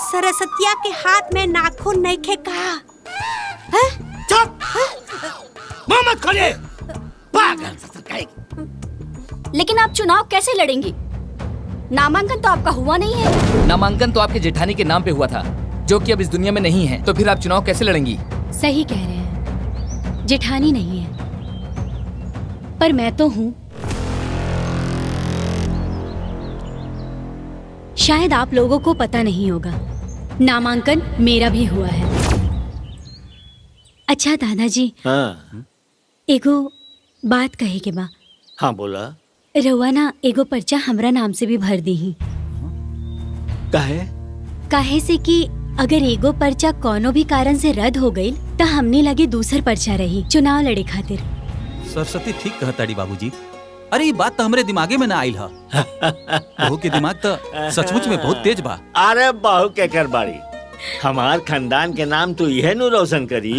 सरस्वतिया के हाथ में नाखून नहीं खे कहा। चुप, मुंह मत खोलिए, पागल ससुर। लेकिन आप चुनाव कैसे लड़ेंगी? नामांकन तो आपका हुआ नहीं है। नामांकन तो आपके जेठानी के नाम पे हुआ था, जो कि अब इस दुनिया में नहीं है। तो फिर आप चुनाव कैसे लड़ेंगी? सही कह रहे हैं, जेठानी नहीं है, पर मैं तो हूँ। शायद आप लोगों को पता नहीं होगा, नामांकन मेरा भी हुआ है। अच्छा दादाजी, हाँ एगो बात कहे के बा। हाँ बोला। रउआ ना एगो पर्चा हमरा नाम से भी भर दी ही। काहे से कि अगर एगो पर्चा कोनो भी कारण से रद्द हो गई तो हमने लगे दूसर पर्चा रही चुनाव लड़े खातिर। सरस्वती ठीक कहताड़ी बाबूजी। अरे ये बात तो हमरे दिमागे में ना आइल हा। बहू के दिमाग तो सचमुच में बहुत तेज बा। अरे बहू के कर बाड़ी, हमार खानदान के नाम तो यह नु रोशन करी।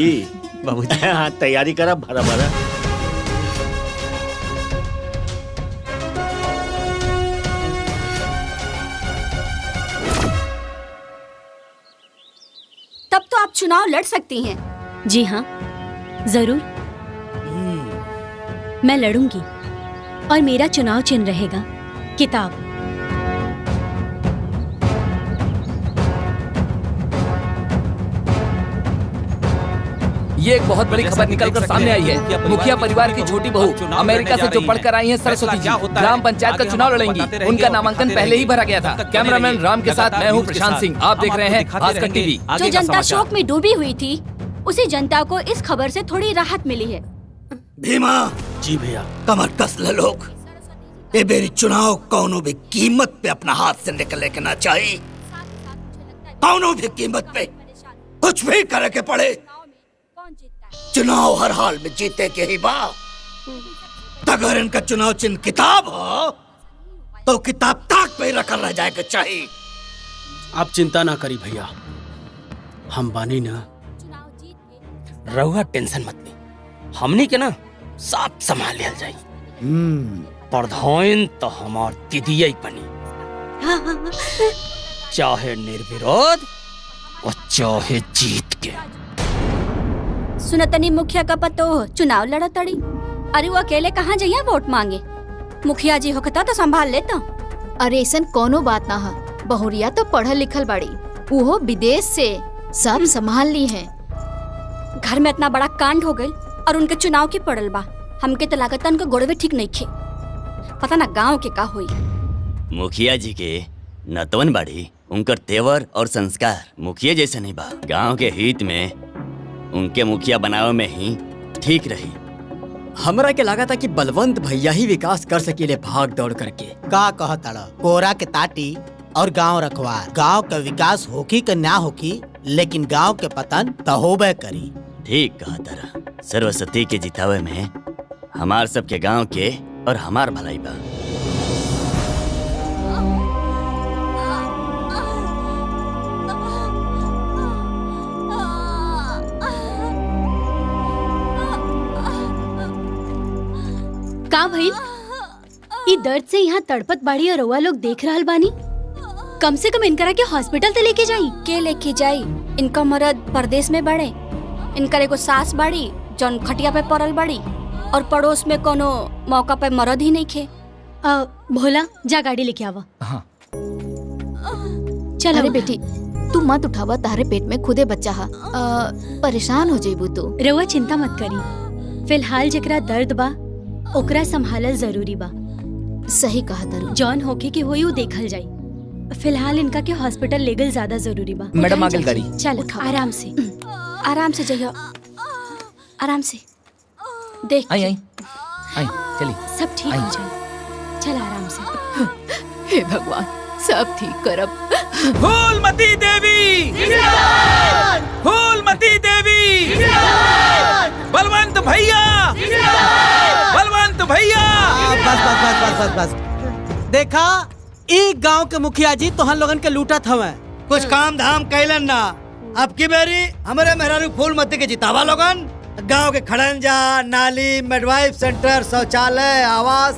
बाबूजी हाँ तैयारी करा भरा भरा। तब तो आप चुनाव लड़ सकती हैं। जी हाँ, जरूर मैं लड़ूंगी और मेरा चुनाव चिन्ह रहेगा किताब। ये एक बहुत बड़ी खबर निकलकर सामने आई है। मुखिया परिवार की छोटी बहू अमेरिका से जो पढ़कर आई हैं सरस्वती जी, ग्राम पंचायत का चुनाव लड़ेंगी। उनका नामांकन पहले ही भरा गया था। कैमरामैन राम के साथ मैं हूँ प्रशांत सिंह। आप देख रहे हैं भास्कर टीवी। जो जनता शोक में डूबी हुई थी, उसी जनता को इस खबर से थोड़ी राहत मिली है। भीमा जी भैया, कमर कस ले लोग। ये मेरी चुनाव कौनो भी कीमत पे अपना हाथ से निकले के ना चाहिए। कौनो भी कीमत पे कुछ भी करे के पड़े, चुनाव हर हाल में जीते के ही बा। अगर इनका चुनाव चिन्ह किताब हो तो किताब ताक पे रखा रह जाए के चाहिए। आप चिंता ना करी भैया, हम बानी ना, रहुआ टेंशन मत ली। हमनी के ना सब संभाल लिया जाई। प्रधान तो हमार दीदी बनी, चाहे निर्विरोध और चाहे जीत के। सुनतनी मुखिया का पतो चुनाव लड़ा तड़ी। अरे वो अकेले कहाँ जाइए वोट मांगे? मुखिया जी होखता तो संभाल लेता। अरे ऐसन कोनो बात ना है। बहुरिया तो पढ़ल लिखल बाड़ी, वो विदेश से सब संभाल ली है। घर में इतना बड़ा कांड हो गई और उनके चुनाव की पड़ल बा। हमके तो लागत उनके गोड़वे ठीक नहीं खे। पता ना गांव के का हुई। मुखिया जी के नतवन बाड़ी, उनकर तेवर और संस्कार मुखिया जैसे नहीं बा। गांव के हित में उनके मुखिया बनावे में ही ठीक रही। हमरा के लगा था कि बलवंत भैया ही विकास कर सकीले भाग दौड़ करके। का कहताड़ा कोरा के ताटी और गांव रखवार। गांव का विकास होकी का ना होकी, लेकिन गांव के पतन तो होबे करी। ठीक कहा तारा। सरस्वती के जितावे में हमार सबके गांव के और हमार भलाई बा। का भइल? ई दर्द से यहाँ तड़पत बाड़ी और रउआ लोग देख रहल बानी। कम से कम इनकरा के हॉस्पिटल ते लेके जाई। के लेके जाई? इनका मर्द परदेश में बड़े। इनकर एगो सास बाड़ी जौन खटिया पे पड़ल बाड़ी, और पड़ोस में कोनो मौका पे मर्द ही नहीं खे। भोला जा गाड़ी लेके आवा। हाँ। चल अरे बेटी, तू मत उठावा, तारे पेट में खुदे बच्चा हा। परेशान हो जाइबू तू। रउआ चिंता मत करी। फिलहाल जेकरा दर्द बा ओकरा संभालल जरूरी बा। सही कहा तारू। जॉन होके के होई उ देखल जाई। फिलहाल इनका के हॉस्पिटल ले गल ज्यादा जरूरी बा। मैडम आगे गाड़ी। चल आराम से, आराम से जाइयो, आराम से। देख आई आई आई चली। सब ठीक हो जाए। चल आराम से। हे भगवान, सब ठीक करब। फूलमती देवी, फूलमती देवी, बलवंत भैया, बलवंत भैया। बस बस बस बस बस बस। देखा ई गांव के मुखिया जी तोहन लोगन के लूटत हवे। कुछ काम धाम कैलन ना। अब की बेरी हमारे मेहरारू फूलमती के जितावा लोगन। गांव के खड़ंजा, नाली, मिडवाइफ सेंटर, शौचालय, आवास,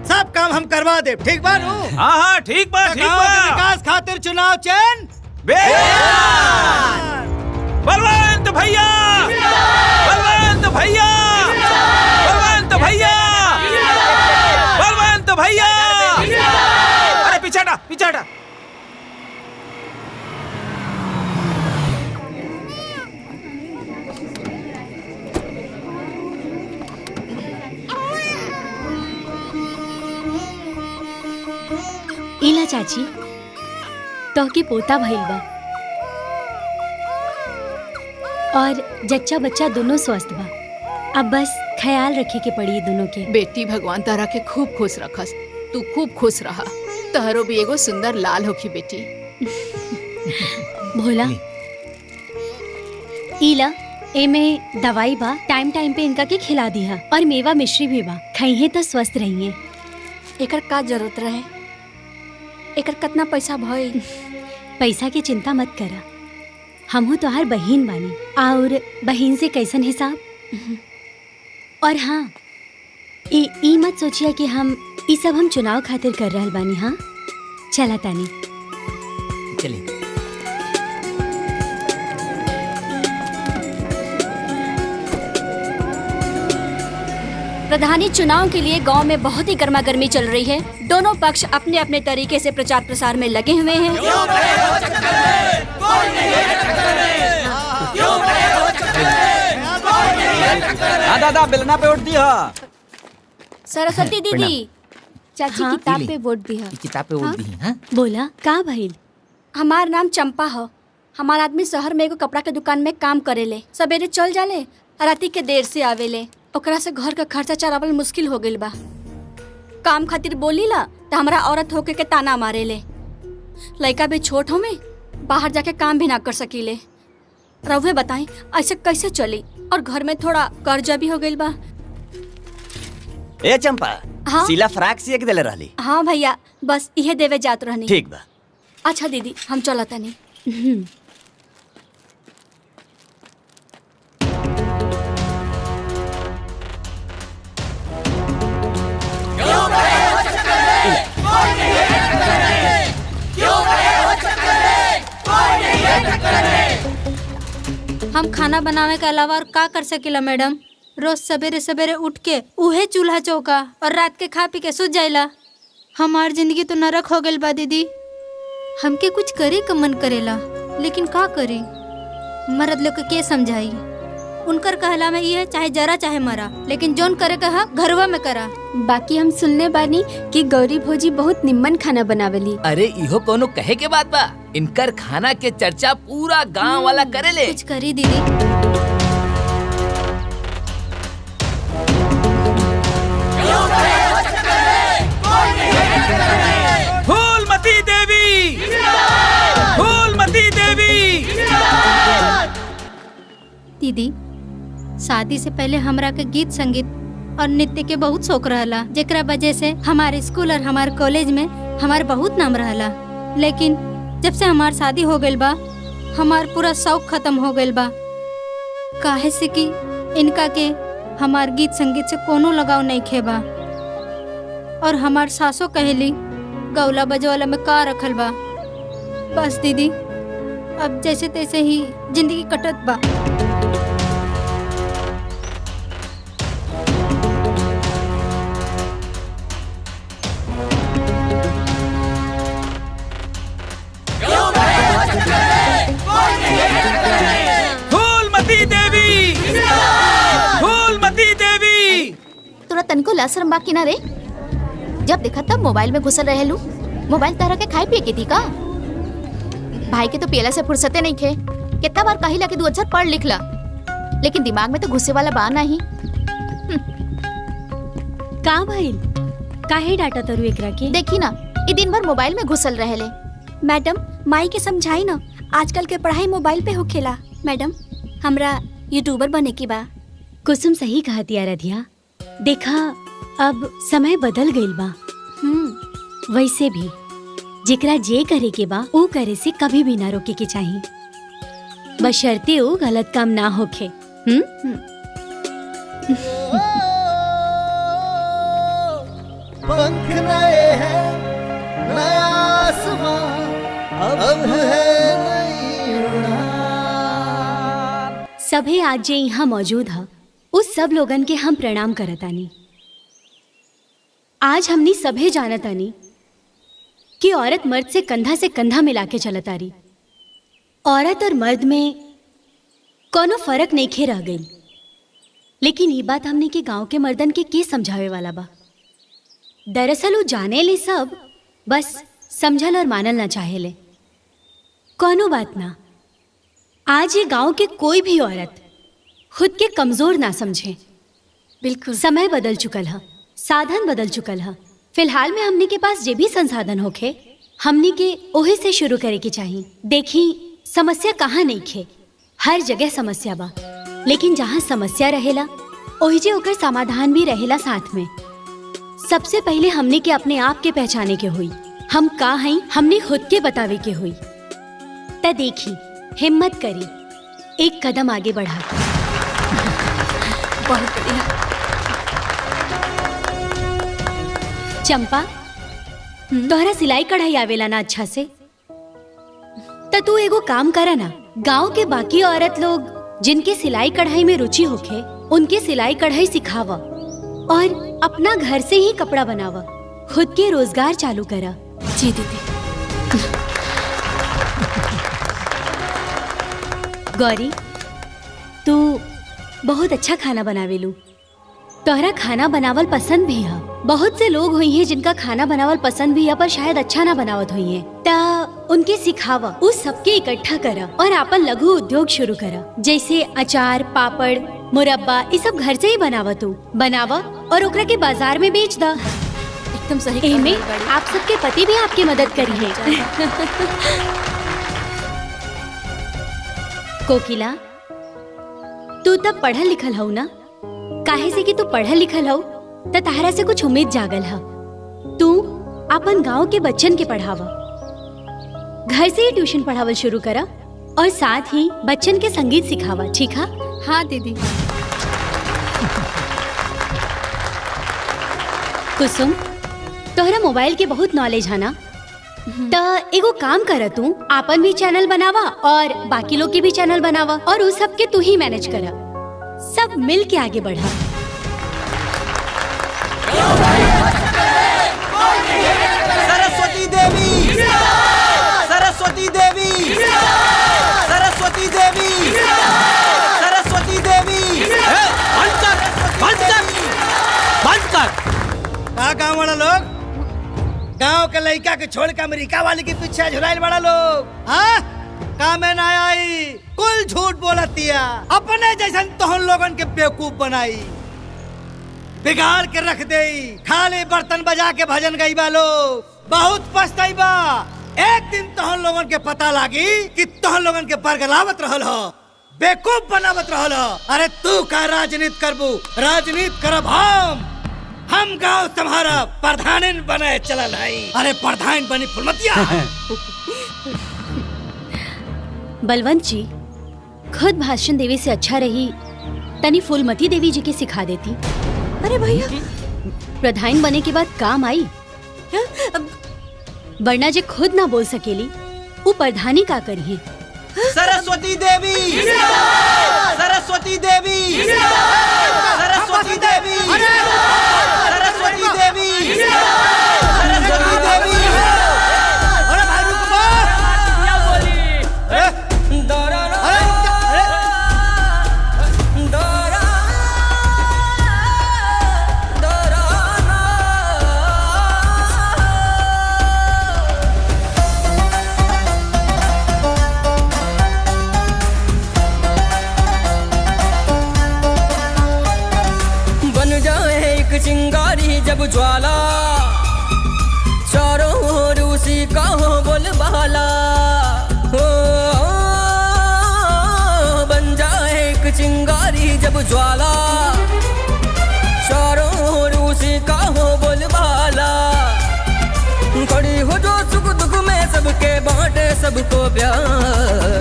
सब काम हम करवा दे। ठीक बा नू? हाँ हाँ ठीक बा, ठीक गांव के बा। विकास खातिर चुनाव चैन बलवंत भैया, बलवंत भैया, बलवंत भैया, बलवंत भैया। अरे पीछे हटा, पीछे हटा। इला चाची, तो की पोता भइल बा और जच्चा बच्चा दोनों स्वस्थ बा। अब बस ख्याल रखे के पड़ी दोनों के। बेटी भगवान तारा के खूब खुश रखस। तू खूब खुश रहा। तहरो भी एगो सुंदर लाल होखी बेटी। भोला, इला एमे दवाई बा, टाइम टाइम पे इनका के खिला दिया और मेवा मिश्री भी बा। खाइए तो स्वस्थ रहिए। एकर का जरूरत रहे? एकर कितना पैसा भइल? पैसा की चिंता मत करा, हमहू तोहार बहिन बानी और बहिन से कैसन हिसाब। और हाँ, ई मत सोचिए कि हम ई सब हम चुनाव खातिर कर रहल बानी। हाँ चला तानी, चलिए। प्रधानी चुनाव के लिए गांव में बहुत ही गर्मा गर्मी चल रही है। दोनों पक्ष अपने अपने तरीके से प्रचार प्रसार में लगे हुए हैं। दादा बेलना पे वोट दिया। सरस्वती दीदी। चाची हाँ? किताब पे वोट दी है। किताब पे वोट दी है। बोला का भइल? हमार नाम चंपा हो। हमार आदमी शहर में एगो कपड़ा के दुकान में काम करेले। सवेरे चल जाले, राती के देर से आवेले। ओकरा से घर का खर्चा चलावल मुश्किल हो गइल बा। काम खातिर बोलीला त हमरा औरत होके के ताना मारेले। लड़का भी छोट हो में बाहर जाके काम भी ना कर सकीले। रउवे बताई ऐसे कैसे चली? और घर में थोड़ा कर्जा भी हो गइल बा। ए चंपा, हाँ? सिला फ्राक सिए के देले रहली। हाँ भैया, बस इहे देवे जात रहनी। ठीक बा। अच्छा दीदी, हम चलत नहीं। हम खाना बनावे के अलावा और का कर सकीला मैडम? रोज सवेरे सवेरे उठ के उहे चूल्हा चौका और रात के खा पी के सूत जाइला। हमार जिंदगी तो नरक हो गइल बा दीदी। हमके कुछ करे का मन करेला, लेकिन का करी? मर्द लोग के समझाई? उनकर कहला में ये चाहे जरा चाहे मरा, लेकिन जोन करे कहा घरवा में करा। बाकी हम सुनने बानी कि गौरी भौजी बहुत निम्मन खाना बनावेली। अरे इहो कोनो कहे के बात बा। इनकर खाना के चर्चा पूरा गांव वाला करेले। कुछ करी दीदी। फूलमती देवी, फूलमती देवी। दीदी, शादी से पहले हमरा के गीत संगीत और नृत्य के बहुत शौक रहला, जेकरा वजह से हमारे स्कूल और हमारे कॉलेज में हमार बहुत नाम रहला। लेकिन जब से हमार शादी हो गइल बा, हमार पूरा शौक खत्म हो गइल बा। काहे से कि इनका के हमार गीत संगीत से कोनो लगाव नहीं खेबा। और हमार सासो कहली गौला बजवाला में का रखल बा। बस दीदी, अब जैसे तैसे ही जिंदगी कटत बा। फूलमती देवी, फूलमती देवी। तोरा तनको लाशरम बाकी ना रे? जब देखा तब मोबाइल में घुसल रहेलू। मोबाइल तारा के खाए पिए के दी का? भाई के तो पियला से फुर्सते नहीं खे। कितना बार कहिला कि तू अक्षर पढ़ लिख ला, लेकिन दिमाग में तो घुसे वाला बा नहीं। का भइल? काहे डाटा तरू एकरा के? देखी ना, ई दिन भर मोबाइल में घुसल रहेले। मैडम, माई के समझाई ना, आजकल के पढ़ाई मोबाइल पे होखेला। मैडम, हमरा यूट्यूबर बने की बा। कुसुम सही कहा दिया रधिया। देखा, अब समय बदल गइल बा। वैसे भी जेकरा जे करे के बा ऊ करे से कभी भी ना रोके के चाहिए, बशर्ते ऊ गलत काम ना होखे। पंख नए हैं, नया आसमां, अब है नई उड़ान। सभे आज जे यहाँ मौजूद है, उस सब लोगन के हम प्रणाम करतानी। आज हमनी सभे जानतानी कि औरत मर्द से कंधा मिला के चलतारी। औरत और मर्द में कोनो फर्क नहीं खे रह गई। लेकिन ये बात हमने के गांव के मर्दन के समझावे वाला बा। दरअसल वो जाने ले सब, बस समझल और मानल ना चाहेले। कोनो बात ना, आज ये गांव के कोई भी औरत खुद के कमजोर ना समझे। बिल्कुल, समय बदल चुकल है, साधन बदल चुकल है। फिलहाल में हमने के पास जे भी संसाधन होखे, हमने के ओही से शुरू करे के चाहिए। देखी, समस्या कहाँ नहीं खे, हर जगह समस्या बा। लेकिन जहाँ समस्या रहेला, ओही जे ओकर समाधान भी रहेला साथ में। सबसे पहले हमने के अपने आप के पहचाने के हुई। हम का हई, हमने खुद के बतावे के हुई। त देखी, हिम्मत करी, एक कदम आगे बढ़ा। बहुत बढ़िया। चंपा, तोहरा सिलाई कढ़ाई आवेला ना अच्छा से? त तू एगो काम करा ना, गांव के बाकी औरत लोग जिनके सिलाई कढ़ाई में रुचि होखे, उनके सिलाई कढ़ाई सिखावा और अपना घर से ही कपड़ा बनावा। खुद के रोजगार चालू करा। जी दीदी। गौरी, तू बहुत अच्छा खाना बनावेलू। तोहरा खाना बनावल पसंद भी है। बहुत से लोग हुई हैं जिनका खाना बनावल पसंद भी है पर शायद अच्छा ना बनावत हुई हैं। ता उनके सिखावा, उस सबके इकट्ठा करा और आपन लघु उद्योग शुरू करा। जैसे अचार, पापड़, मुरब्बा, ये सब घर से ही बनावा तू बनावा और ओकरा के बाजार में बेच दा। एकदम सही। एमे आप सबके पति भी आपकी मदद करी है। कोकिला, तू तब पढ़ल लिखल हऊ ना? काहे से कि तू पढ़ल लिखल हऊ त तहरा से कुछ उम्मीद जागल है। तू अपन गांव के बच्चन के पढ़ावा, घर से ही ट्यूशन पढ़ावल शुरू करा और साथ ही बच्चन के संगीत सिखावा। ठीक है? हाँ दीदी। कुसुम, तोहरा मोबाइल के बहुत नॉलेज है ना? त एगो काम कर, तू आपन भी चैनल बनावा और बाकी लोग के भी चैनल बनावा और उस सब के तू ही मैनेज करा। सब मिल के आगे बढ़ा। सरस्वती देवी, सरस्वती देवी, सरस्वती देवी, सरस्वती देवी। बंद कर, बंद कर, बंद कर। का गाँव वाला लोग गाँव के लड़का के छोड़ के अमेरिका वाले के पीछे झुलाइल बड़ा लोग, हाँ? कामे ना आई, कुल झूठ बोलतिया, अपने जैसन तोहन लोगन के बेवकूफ बनाई, बिगाड़ के रख दे। खाली बर्तन बजा के भजन गई बा लोग, बहुत पछताइबा। एक दिन तोहन लोगन के पता लागी कि तोहन लोगन के बरगलावत रहल हो, बेवकूफ बनावत रहल हो। अरे तू का राजनीति करबू? राजनीति करब हम गाँव तुम्हारा प्रधान बने चलल हई। अरे प्रधान बनी फुलमतिया। बलवंत जी, खुद भाषण देवी से अच्छा रही तनी फूलमती देवी जी के सिखा देती। अरे भैया, प्रधान बने के बाद काम आई, वरना जे खुद ना बोल सकेली वो प्रधानी का करी है। सरस्वती देवी, सरस्वती देवी, सरस्वती देवी, सरस्वती देवी, सरस्वती देवी। अरे भाई रुको, क्या बोली? चिंगारी जब ज्वाला, चारों ओर उसी का हो बोलबाला। हो बन जाए एक चिंगारी जब ज्वाला, चारों ओर उसी का हो बोलबाला। खड़ी हो जो सुख दुख में सबके बांटे सबको प्यार।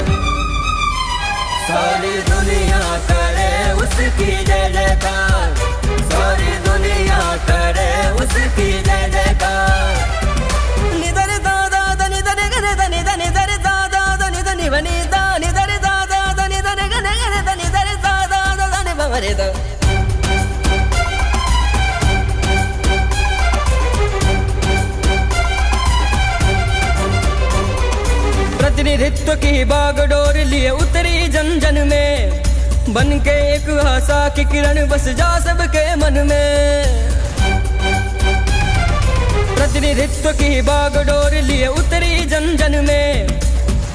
सारी दुनिया करे उसकी जय जयकार, सारी दुनिया करे उसकी जय जयकार। निधर दादा धनि धनि गने धनि धनि धर दादा धनि धनि बनी धनि धर दादा धनि धनि गने गने धनि धर दादा धनि बमरे द। प्रतिनिधित्व की बागडोर लिए उतरी जन जन में, बन के एक आशा की किरण बस जा सबके मन में। प्रतिनिधित्व की बागडोर लिए उतरी जन जन में,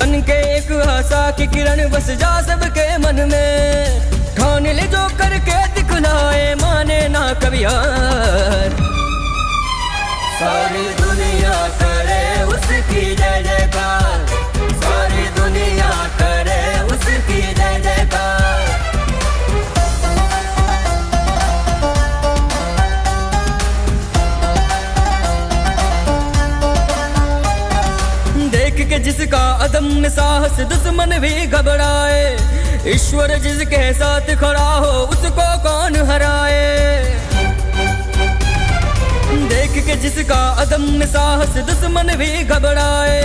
बन के एक आशा की किरण बस जा सबके मन में। ठान ले जो करके दिखलाए माने ना कभी हार। सारी दुनिया करे उसकी जय जयकार, सारी दुनिया करे उसकी जय जयकार। देख के जिसका अदम्य साहस दुश्मन भी घबराए, ईश्वर जिसके साथ खड़ा हो उसको कौन हराए। देख के जिसका अदम्य साहस दुश्मन भी घबराए,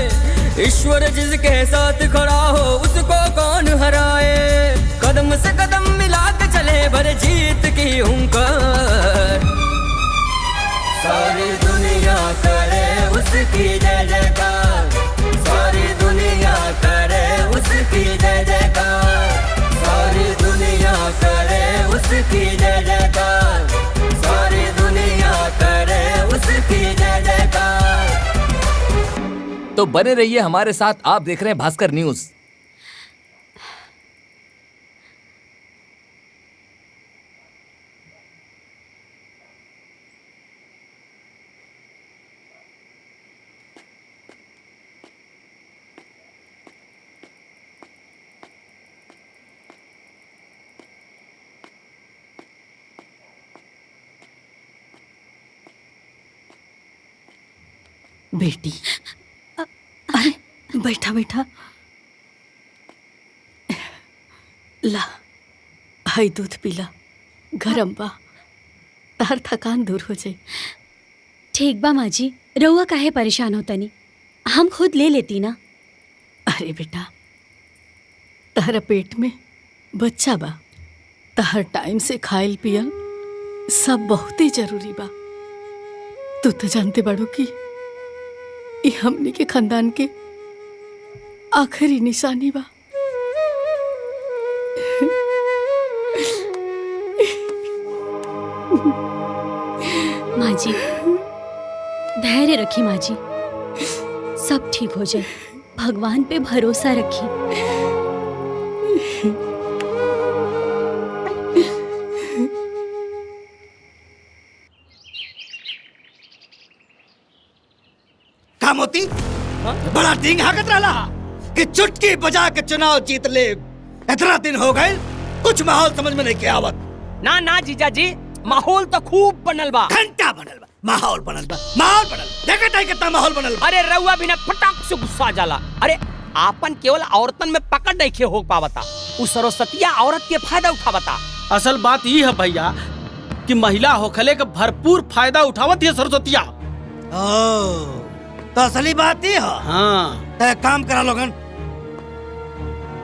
ईश्वर जिसके साथ खड़ा हो उसको कौन हराए। कदम से कदम मिला के चले भर जीत की हुंकार। सारी दुनिया करे उसकी जय जयकार, सारी दुनिया करे उसकी जय जयकार, सारी दुनिया करे उसकी जय जयकार, सारी दुनिया करे उसकी जय जयकार। तो बने रहिए हमारे साथ, आप देख रहे हैं भास्कर न्यूज। बेटी, अरे बैठा बैठा, ला हाई दूध पीला, गरम बा, तार थकान दूर हो जाए। ठीक बा माँ जी, रउआ काहे परेशान होतनी, हम खुद ले लेती ना। अरे बेटा, तहरा पेट में बच्चा बा, तहर टाइम से खाइल पियल सब बहुत ही जरूरी बा। तू तो जानते बाड़ू कि ये हमनी के खानदान के आखिरी निशानी बा। माँ जी धैर्य रखी माँ जी, सब ठीक हो जाए, भगवान पे भरोसा रखी। का मोती बड़ा डिंग हाकत रहला कि चुटकी बजा के चुनाव जीत ले। इतना दिन हो गए, कुछ माहौल समझ में नहीं के आवत। ना ना जीजा जी, माहौल तो खूब बनल बा। घंटा बनल बा, माहौल बनल बा, माहौल बनल। देखत है कितना माहौल बनल बा। अरे रउआ भी ना फटाक से गुस्सा जाला। अरे आपन केवल औरतन में पकड़ नहीं खे हो पावता, उस सरस्वतिया औरत के फायदा उठावता। असल बात ये है भैया कि महिला होखले का भरपूर फायदा उठावत है सरस्वतिया। तो असली बात ही है। हाँ, तो एक काम करा लोगन,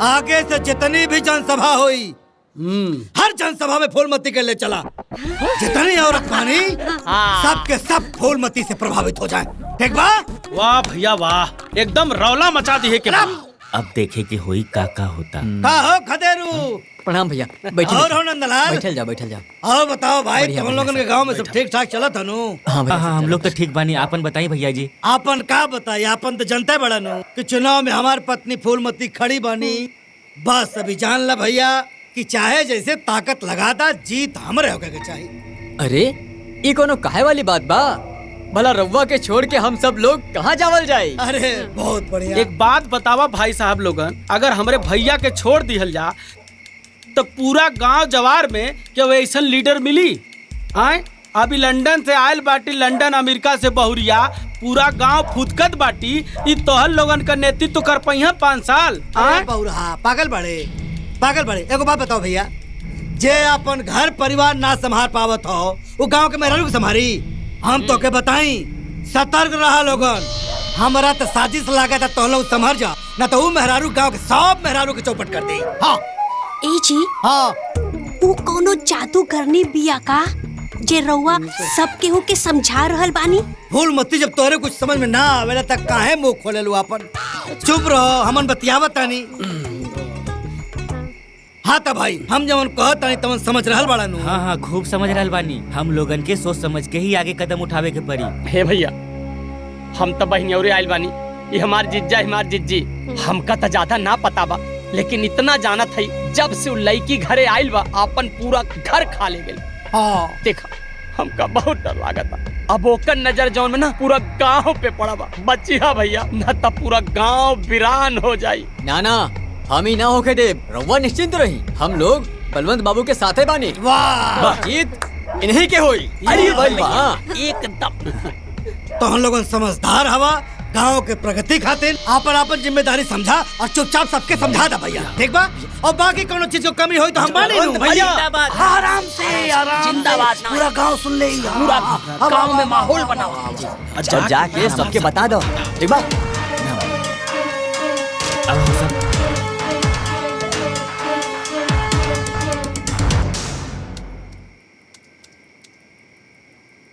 आगे से जितनी भी जनसभा हुई, हर जनसभा में फूलमती के ले चला। जितनी औरत बानी सबके सब फूलमती से प्रभावित हो जाए। ठीक बा? वाह भैया वाह, एकदम रौला मचा दी है के। अब देखे कि होई का होता। का हो खदेरू? प्रणाम भैया, बैठिए। और हो नंदलाल? बैठल जाओ बैठल जाओ। और बताओ भाई, बढ़िया, तुम लोगन के गांव में सब ठीक ठाक चला था नु? हाँ हम लोग तो ठीक बानी, आपन बताइए भैया जी। आपन का बताई, आपन तो जनता बड़ा नु कि चुनाव में हमार पत्नी फूलमती खड़ी बानी। बस अभी जान ला भैया कि चाहे जैसे ताकत लगाता, जीत हमरे होके के चाहिए। अरे ये कोनो काहे वाली बात बा? भला रउआ के छोड़ के हम सब लोग कहाँ जावल जाए? अरे बहुत बढ़िया। एक बात बतावा भाई साहब लोगन, अगर हमरे भैया के छोड़ दिहल जा तो पूरा गांव जवार में क्या वैसन लीडर मिली? आए अभी लंदन से आयल बाटी, लंदन अमेरिका से बहुरिया, पूरा गांव फुदकत बाटी। ई तोहर लोगन का नेतृत्व कर पहिया 5 साल। बहुरा पागल बड़े, पागल बड़े। एगो बात बताओ भैया, जे अपन घर परिवार ना संभाल पावत हो, वो गांव के मेहरारू के संभारी? हम तो के बताई, सतर्क रहा लोगन। हमारा तो साजिश लगा था, तो लोग संभर जा, ना तो वो मेहरारू गांव के सब मेहरारू के चौपट कर दे। हाँ ए जी, हाँ, वो कोनो जादू करनी बिया का जे रउआ सब केहू के समझा रहल बानी? फूलमती, जब तोरे कुछ समझ में ना आवेला तक काहे मुंह खोले लू अपन? चुप रहो, हमन बतियावत तानी। हाँ तो भाई, हम जवन कहत तानी तवन समझ रहल बाड़ा नु? हाँ खूब समझ रहल बानी। हम लोगन के सोच समझ के ही आगे कदम उठावे के पड़ी। हे भैया, हम तो बहिनौरे आयल बानी, ये हमार जिज्जा हमार जिज्जी। हमका तो ज्यादा ना पता बा, लेकिन इतना जानत है जब से वो लड़की घरे आयल बा, अपन पूरा घर खा ले गई। हाँ देखा, हमका बहुत डर लागता। अब ओकर नजर जौन में ना पूरा गांव पे पड़ा बा। बचिया भैया, ना तो पूरा गांव वीरान हो जाई। ना ना, हम ही ना होके देव, रउआ निश्चिंत रही, हम लोग बलवंत बाबू के साथे बानी। वाह, जीत इन्हीं के होई। अरे भैया एकदम। तो हम लोगन समझदार हवा, गांव के प्रगति खातिर आपन जिम्मेदारी समझा और चुपचाप सबके समझा दा भैया। ठीक बा? और बाकी कोनो चीज को कमी होई तो हम माने लूं भैया। आराम से, आराम जिंदाबाद। पूरा गांव सुन ले, पूरा गांव में माहौल बनाओ। अच्छा जाके सबके बता दो। ठीक बा?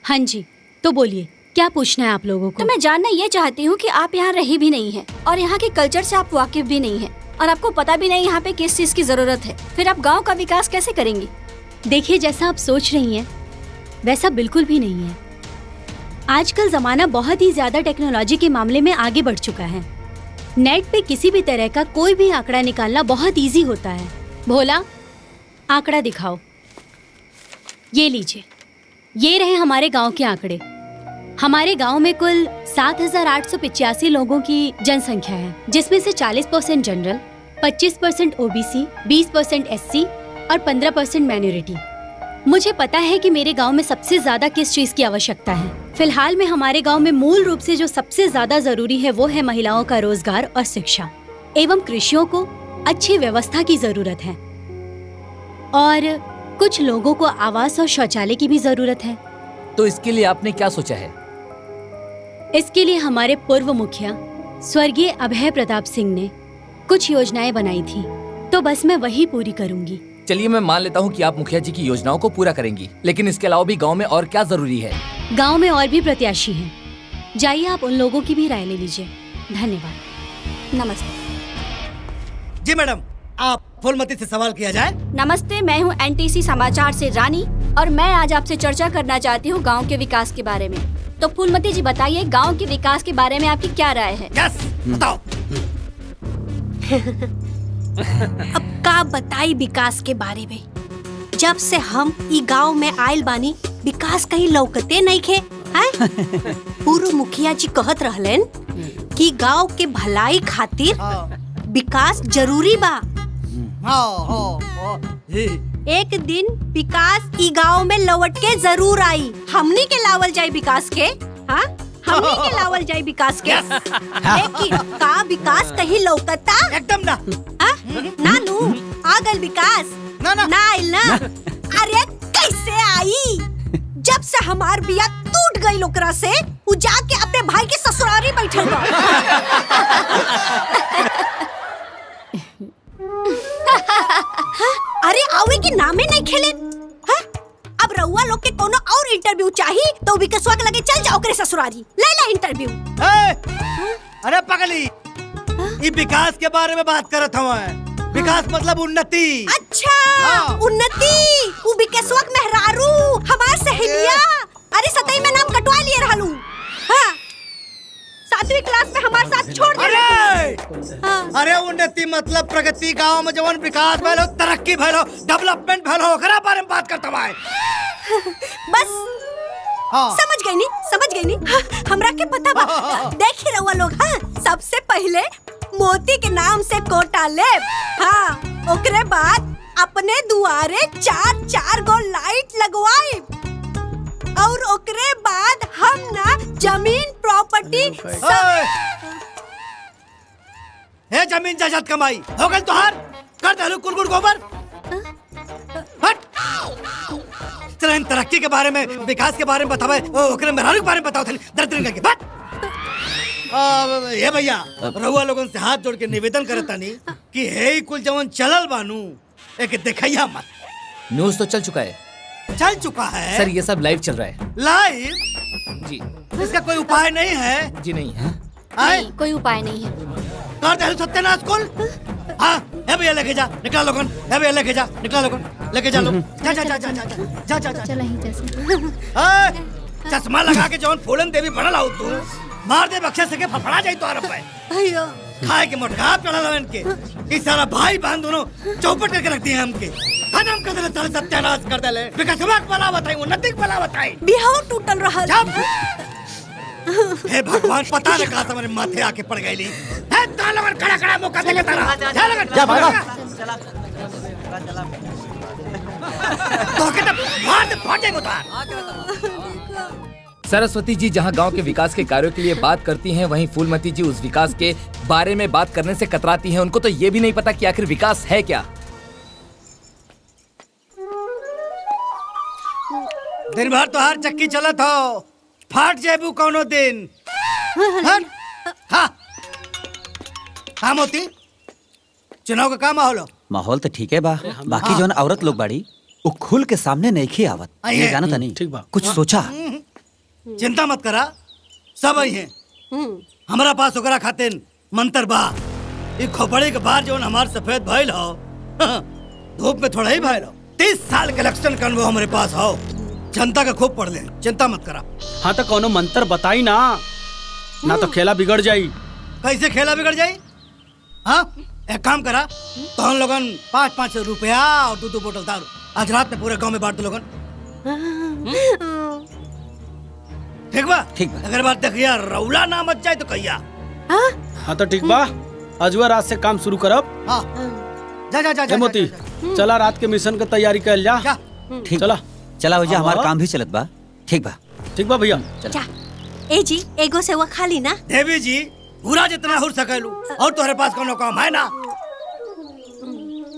हाँ जी, तो बोलिए क्या पूछना है आप लोगों को? तो मैं जानना ये चाहती हूँ कि आप यहाँ रही भी नहीं है और यहाँ के कल्चर से आप वाकिफ भी नहीं है और आपको पता भी नहीं यहाँ पे किस चीज की जरूरत है, फिर आप गांव का विकास कैसे करेंगी? देखिए, जैसा आप सोच रही हैं वैसा बिल्कुल भी नहीं है। आजकल जमाना बहुत ही ज्यादा टेक्नोलॉजी के मामले में आगे बढ़ चुका है। नेट पे किसी भी तरह का कोई भी आंकड़ा निकालना बहुत इजी होता है। भोला, आंकड़ा दिखाओ। ये लीजिए, ये रहे हमारे गांव के आंकड़े। हमारे गांव में कुल 7,885 लोगों की जनसंख्या है, जिसमें से 40% जनरल, 25% ओबीसी, 20% एससी और 15% माइनॉरिटी। मुझे पता है कि मेरे गांव में सबसे ज्यादा किस चीज की आवश्यकता है। फिलहाल में हमारे गांव में मूल रूप से जो सबसे ज्यादा जरूरी है वो है महिलाओं का रोजगार और शिक्षा, एवं कृषियों को अच्छी व्यवस्था की जरूरत है, और कुछ लोगों को आवास और शौचालय की भी जरूरत है। तो इसके लिए आपने क्या सोचा है? इसके लिए हमारे पूर्व मुखिया स्वर्गीय अभय प्रताप सिंह ने कुछ योजनाएं बनाई थी, तो बस मैं वही पूरी करूंगी। चलिए, मैं मान लेता हूँ कि आप मुखिया जी की योजनाओं को पूरा करेंगी, लेकिन इसके अलावा भी गांव में और क्या जरूरी है? गांव में और भी प्रत्याशी हैं। जाइए, आप उन लोगों की भी राय ले लीजिए। धन्यवाद। नमस्ते जी मैडम, आप फूलमती से सवाल किया जाए। नमस्ते, मैं हूँ एनटीसी समाचार से रानी, और मैं आज आपसे चर्चा करना चाहती हूँ गांव के विकास के बारे में। तो फूलमती जी बताइए, गांव के विकास के बारे में आपकी क्या राय है? यस, बताओ। अब का बताई विकास के बारे में। जब से हम ई गांव में आयल बानी, विकास कहीं लौकते नहीं खे। पूर्व मुखिया जी कहत रहलन कि गांव के भलाई खातिर विकास जरूरी बा। एक दिन विकास ई गांव में लौट के जरूर आई। हमनी के लावल जाए विकास के, हाँ, हमनी के लावल जाए विकास के। लेकिन का विकास कहीं लौकता? एकदम ना। नानू, आ गल विकास? ना आइल ना। अरे कैसे आई? जब से हमार बिया टूट गई ओकरा से, उ जाके अपने भाई के ससुरारी बैठल बा। अरे आवे के नामे नहीं खेले। अब रउआ लोग के कोनो और इंटरव्यू चाहिए तो विकासवा के लगे चल जाओ ओकरे ससुरारी, ले ला इंटरव्यू। अरे पगली, ये विकास के बारे में बात करत हूँ। विकास मतलब उन्नति। अच्छा, उन्नति। उ विकासवा के मेहरारू हमार सहेलिया। अरे सतई में नाम कटवा लिए रहलू। हाँ, 7वीं क्लास में हमारे साथ छोड़ दे। अरे उन्नति मतलब प्रगति। गांव में जवन विकास भइल हो, तरक्की भइल हो, डेवलपमेंट भइल हो, ओकरा बारे में बात करता हूँ। बस समझ गई नी, समझ गई नी। हमरा के पता बा। देखी रहुआ लोग, हाँ, सबसे पहले मोती के नाम से कोटा लेब। हाँ, ओकरे बाद अपने दुआरे 4-4 गो लाइट लगवाई, और ओकरे बाद हम ना जमीन प्रॉपर्टी हे जमीन जायदाद कमाई हो गल तोहार। कर डालू कुलगुड़ गोबर। हट। चल इन तरक्की के बारे में, विकास के बारे में बतावे, ओकरे मेहरारू के बारे में बताओ। दर्द करके बात। ये भैया, रउआ लोगन से हाथ जोड़ के निवेदन करतानी कि हे कुल जवन चलल बानू, एक देखैया मत। न्यूज़ तो चल चुका है। चल चुका है सर, ये सब लाइव चल रहा है। लाइव? जी। इसका कोई उपाय नहीं है? जी नहीं है। नहीं, कोई उपाय नहीं है। कर दे सत्यानाश कुल। हाँ, हे भैया लेके जा, निकला लोगन। हे भैया लेके जा, निकला लोगन। लेके जा लोग। जा जा जा जा जा जा जा जा। चला ही जैसे। चश्मा लगा के जवन फूलन देवी बनल आउ तू, मार दे बक्से से के फफड़ा जाई तो अरब पे। अयो, खाए के मोटका चढ़ल हवन के। ई सारा भाई बहन दोनों चौपट करके रख दिए हमके। खत्म कर देले, सारे सत्यानाश कर देले। विकासवा के भला बताई, उन्नति के भला बताई। बिहाव टूटल रहल। हे भगवान, पता न कहां से हमारे माथे आके पड़ गईली। हे तालवन खड़ा खड़ा मौका देके तारा। जा लगन। जा भागा। तो के मार दे, फट जाए मुतार। सरस्वती जी जहां गांव के विकास के कार्यों के लिए बात करती हैं, वहीं फूलमती जी उस विकास के बारे में बात करने से कतराती हैं। उनको तो ये भी नहीं पता कि आखिर विकास है क्या। दिन भर तो हर चक्की चलत हो, फाट जेबू कौनो दिन। हाँ मोती, चुनाव का का माहौल हो? माहौल तो ठीक है बा, बाकी जौन औरत लोग बाड़ी वो खुल के सामने नहीं आवत। ये जाना था नहीं, कुछ सोचा? चिंता मत करा, सब आई हैं। हमारा पास ओकरा खातिर मंत्र बा। ई खोपड़ी के बाहर जौन हमार सफेद भइल हो, धूप में थोड़ा ही भइल हो, 30 साल के इलेक्शन का अनुभव हमारे पास हो। जनता का खूब पढ़ ले, चिंता मत करा। हाँ तो कोनो मंत्र बताई ना, ना तो खेला बिगड़ जाई। कैसे खेला बिगड़ जाई? हाँ, एक काम करा, तो हम लोगन 5-5 रुपया और 2-2 बोतल दारू आज रात में पूरे गांव में बांट दो लोगन। ठीक बा? ठीक बा। अगर बात देखिया रौला ना मच जाए तो कहिया। हाँ तो ठीक बा, अजवा रात से काम शुरू करब। हाँ, जा मोती, चला रात के मिशन की तैयारी कर जा। ठीक चला चला भैया, हमारा काम भी चलत बा। ठीक बा, ठीक बा भैया। जा ए जी एगो से वो खा ली ना। देवी जी पूरा जितना हो सकेलू, और तुम्हारे पास कोनो काम है ना?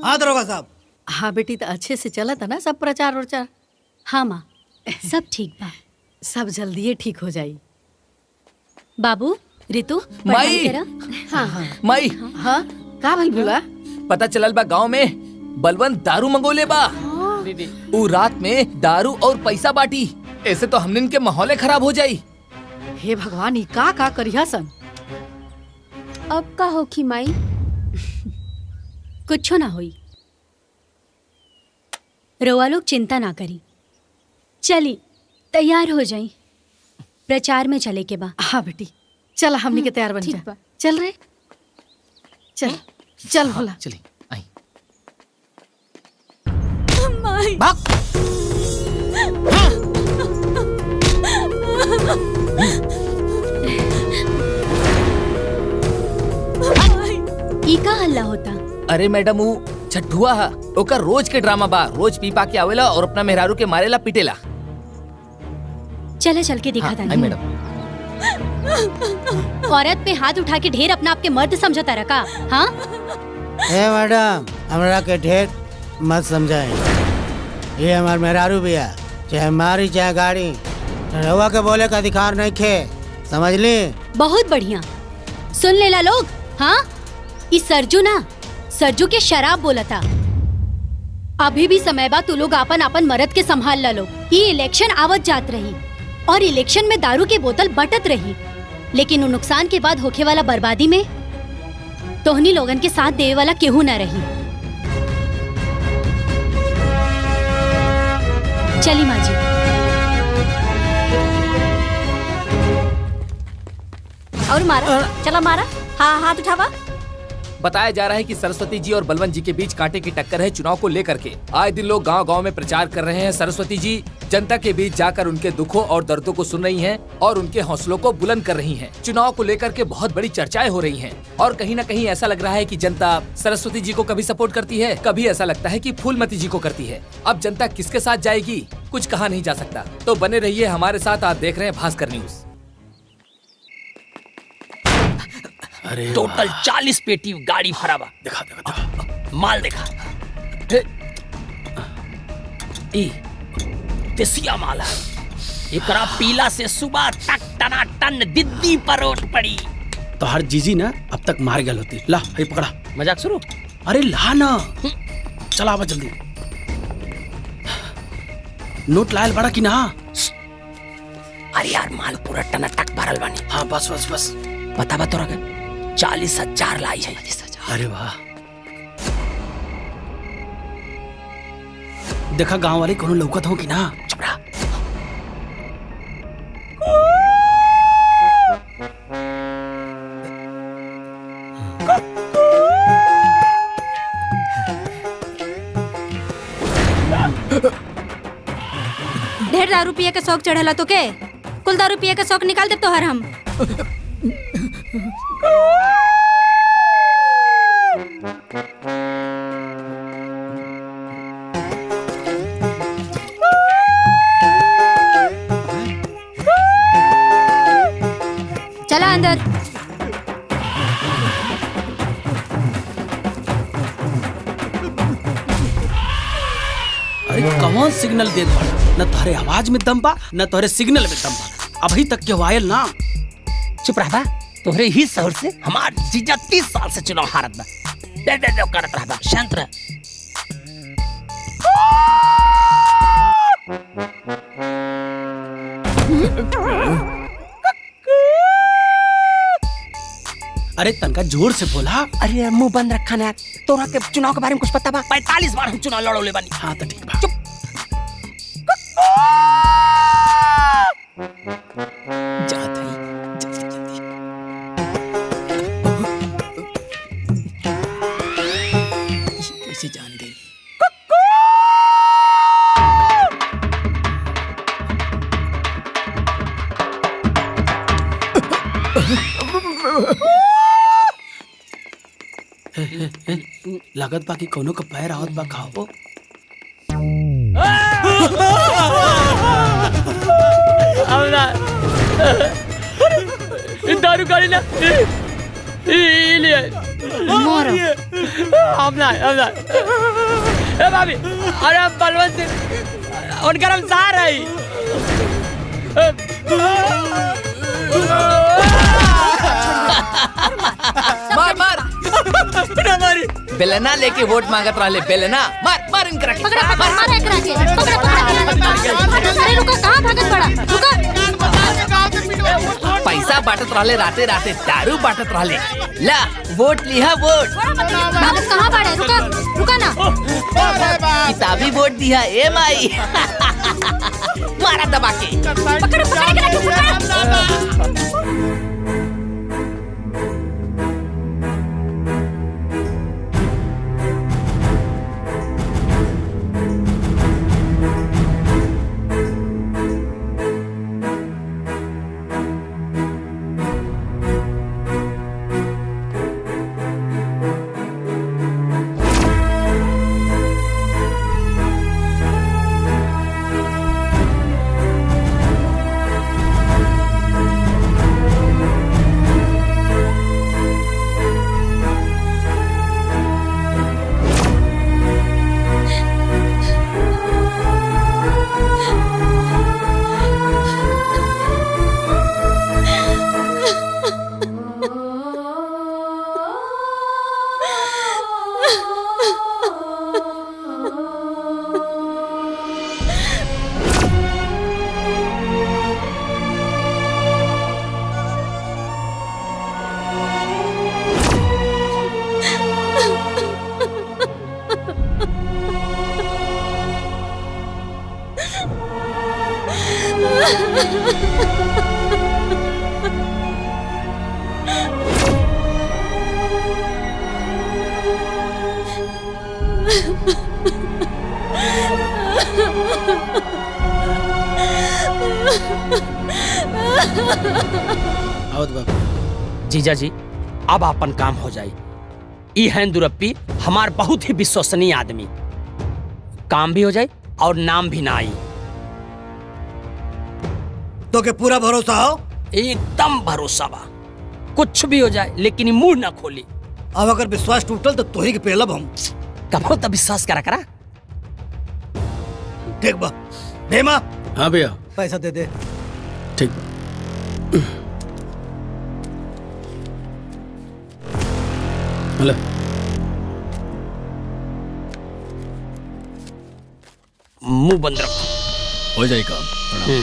हाँ दरोगा साहब। हाँ बेटी, तो अच्छे से चला था ना सब प्रचार उचार? हाँ माँ, सब ठीक बा। सब जल्दी ठीक हो जाई। बाबू, रितु, माई। पढ़ाई करा। हाँ हाँ माई, हाँ का भइल बुआ? पता चलल बा गांव में बलवंत दारू मंगोले बा। उ रात में दारू और पैसा बाटी, ऐसे तो हमनिन के माहौले खराब हो जाई। हे भगवान, ई का करिया सन? अब का होखी माई? कुछो ना होई, रोआ लोग चिंता ना करी। चली तैयार हो जाई, प्रचार में चले के बा। हाँ बेटी, चल हमनी के तैयार बन जा। चल रे, चल चल भोला। चली आई। भाग। ई का हल्ला होता? अरे मैडम, वो छठुआ हा, ओकर रोज के ड्रामा बा। रोज पी पा के आवेला और अपना मेहरारू के मारेला पीटेला। चला चल के दिखा था। मैडम, औरत पे हाथ उठा के ढेर अपना आपके मर्द समझता रखा? हाँ ए मैडम, हमरा के ढेर मत समझाए। ये हमार मेहरारू बिया, चाहे मारी चाहे गाड़ी, रहुआ के बोले का अधिकार नहीं खे, समझ ली? बहुत बढ़िया, सुन लेला लोग। हाँ, इस सरजू ना, सरजू के शराब बोला था। अभी भी समय बा, तू लोग अपन अपन मर्द के संभाल ला लो। ये इलेक्शन आवत जात रही और इलेक्शन में दारू की बोतल बटत रही, लेकिन उन नुकसान के बाद होखे वाला बर्बादी में तोहनी लोगन के साथ देवे वाला केहू न रही। चली माँ जी। और मारा, चला मारा। हाँ हाथ उठावा। बताया जा रहा है कि सरस्वती जी और बलवंत जी के बीच कांटे की टक्कर है चुनाव को लेकर के। आए दिन लोग गांव-गांव में प्रचार कर रहे हैं। सरस्वती जी जनता के बीच जाकर उनके दुखों और दर्दों को सुन रही हैं और उनके हौसलों को बुलंद कर रही हैं। चुनाव को लेकर के बहुत बड़ी चर्चाएं हो रही हैं और कहीं न कहीं ऐसा लग रहा है कि जनता सरस्वती जी को कभी सपोर्ट करती है, कभी ऐसा लगता है कि फूलमती जी को करती है। अब जनता किसके साथ जाएगी कुछ कहा नहीं जा सकता। तो बने रहिए हमारे साथ। आप देख रहे हैं भास्कर न्यूज। अरे टोटल 40 पेटी गाड़ी भरा बा। देखा माल देखा, देसिया माल है। एकरा पीला से सुबह तक टनाटन दिद्दी परोट पड़ी। तो हर जीजी ना अब तक मार गल होती। ला ये पकड़ा। मजाक शुरू? अरे ला ना, चला आवा जल्दी। नोट लायल बड़ा की ना? अरे यार, माल पूरा टनाटक भरल बानी। हाँ बस बस बस। बता बता रहा 40,000 लाई है। अरे वाह, देखा गांव वाले कोनो लौकत हो कि ना? चुप रहा। ढेर दारू पिए के शौक चढ़ेला तो के? कुल दारू पिए के शौक निकाल दे तो हर हम। चला अंदर। अरे कौन सिग्नल दे दो? न तोहरे आवाज में दम बा, न तोहरे सिग्नल में दम बा। अभी तक के वायल ना। चुप रहा बा। तोहरे ही शहर से हमार जीजा 30 साल से चुनाव हारत बा। दे दे दे करत रहा बा। शांत रह। अरे तनका जोर से बोला। अरे मुंह बंद रखा ना, तोरा के चुनाव के बारे में कुछ पता बा? 45 बार हम चुनाव लड़ौले बानी। हाँ तो ठीक बा। चुप। जात है जल्दी जल्दी। कैसे जान गई? लागत बा कि कोनो का पैर आवत बा खाओ। दारू गाड़ी ना लिए हम ना ए भाभी, अरे हम बलवंत सिंह उनका हम सार है। मार मार ना मारी। बेलना लेके वोट मांगत रहा, बेलना मार मार इनकरा के। पकड़ा पकड़ा मार एकरा के, पकड़ा पकड़ा। अरे रुको, कहां भागत पड़ा? रुको। पैसा बांटत रहले, राते राते दारू बांटत रहले। ला वोट लिहा वोट। भागत कहां पड़े? रुको रुको ना। किताबी वोट दिया ए माई। मारा दबा के। पकड़ पकड़ एकरा के, पकड़। जीजा जी अब अपन काम हो जाए। ई है दुरप्पी हमार बहुत ही विश्वसनीय आदमी, काम भी हो जाए और नाम भी ना आई। तो के पूरा भरोसा हो? एकदम भरोसा बा, कुछ भी हो जाए लेकिन मुंह ना खोली। अब अगर विश्वास टूटल तो तोही के पेलब हम। कबो तो विश्वास करा करा। ठीक बा भेमा। हाँ भैया पैसा दे दे। ठीक बा। हेलो मुंह बंद रखो, हो जाएगा काम।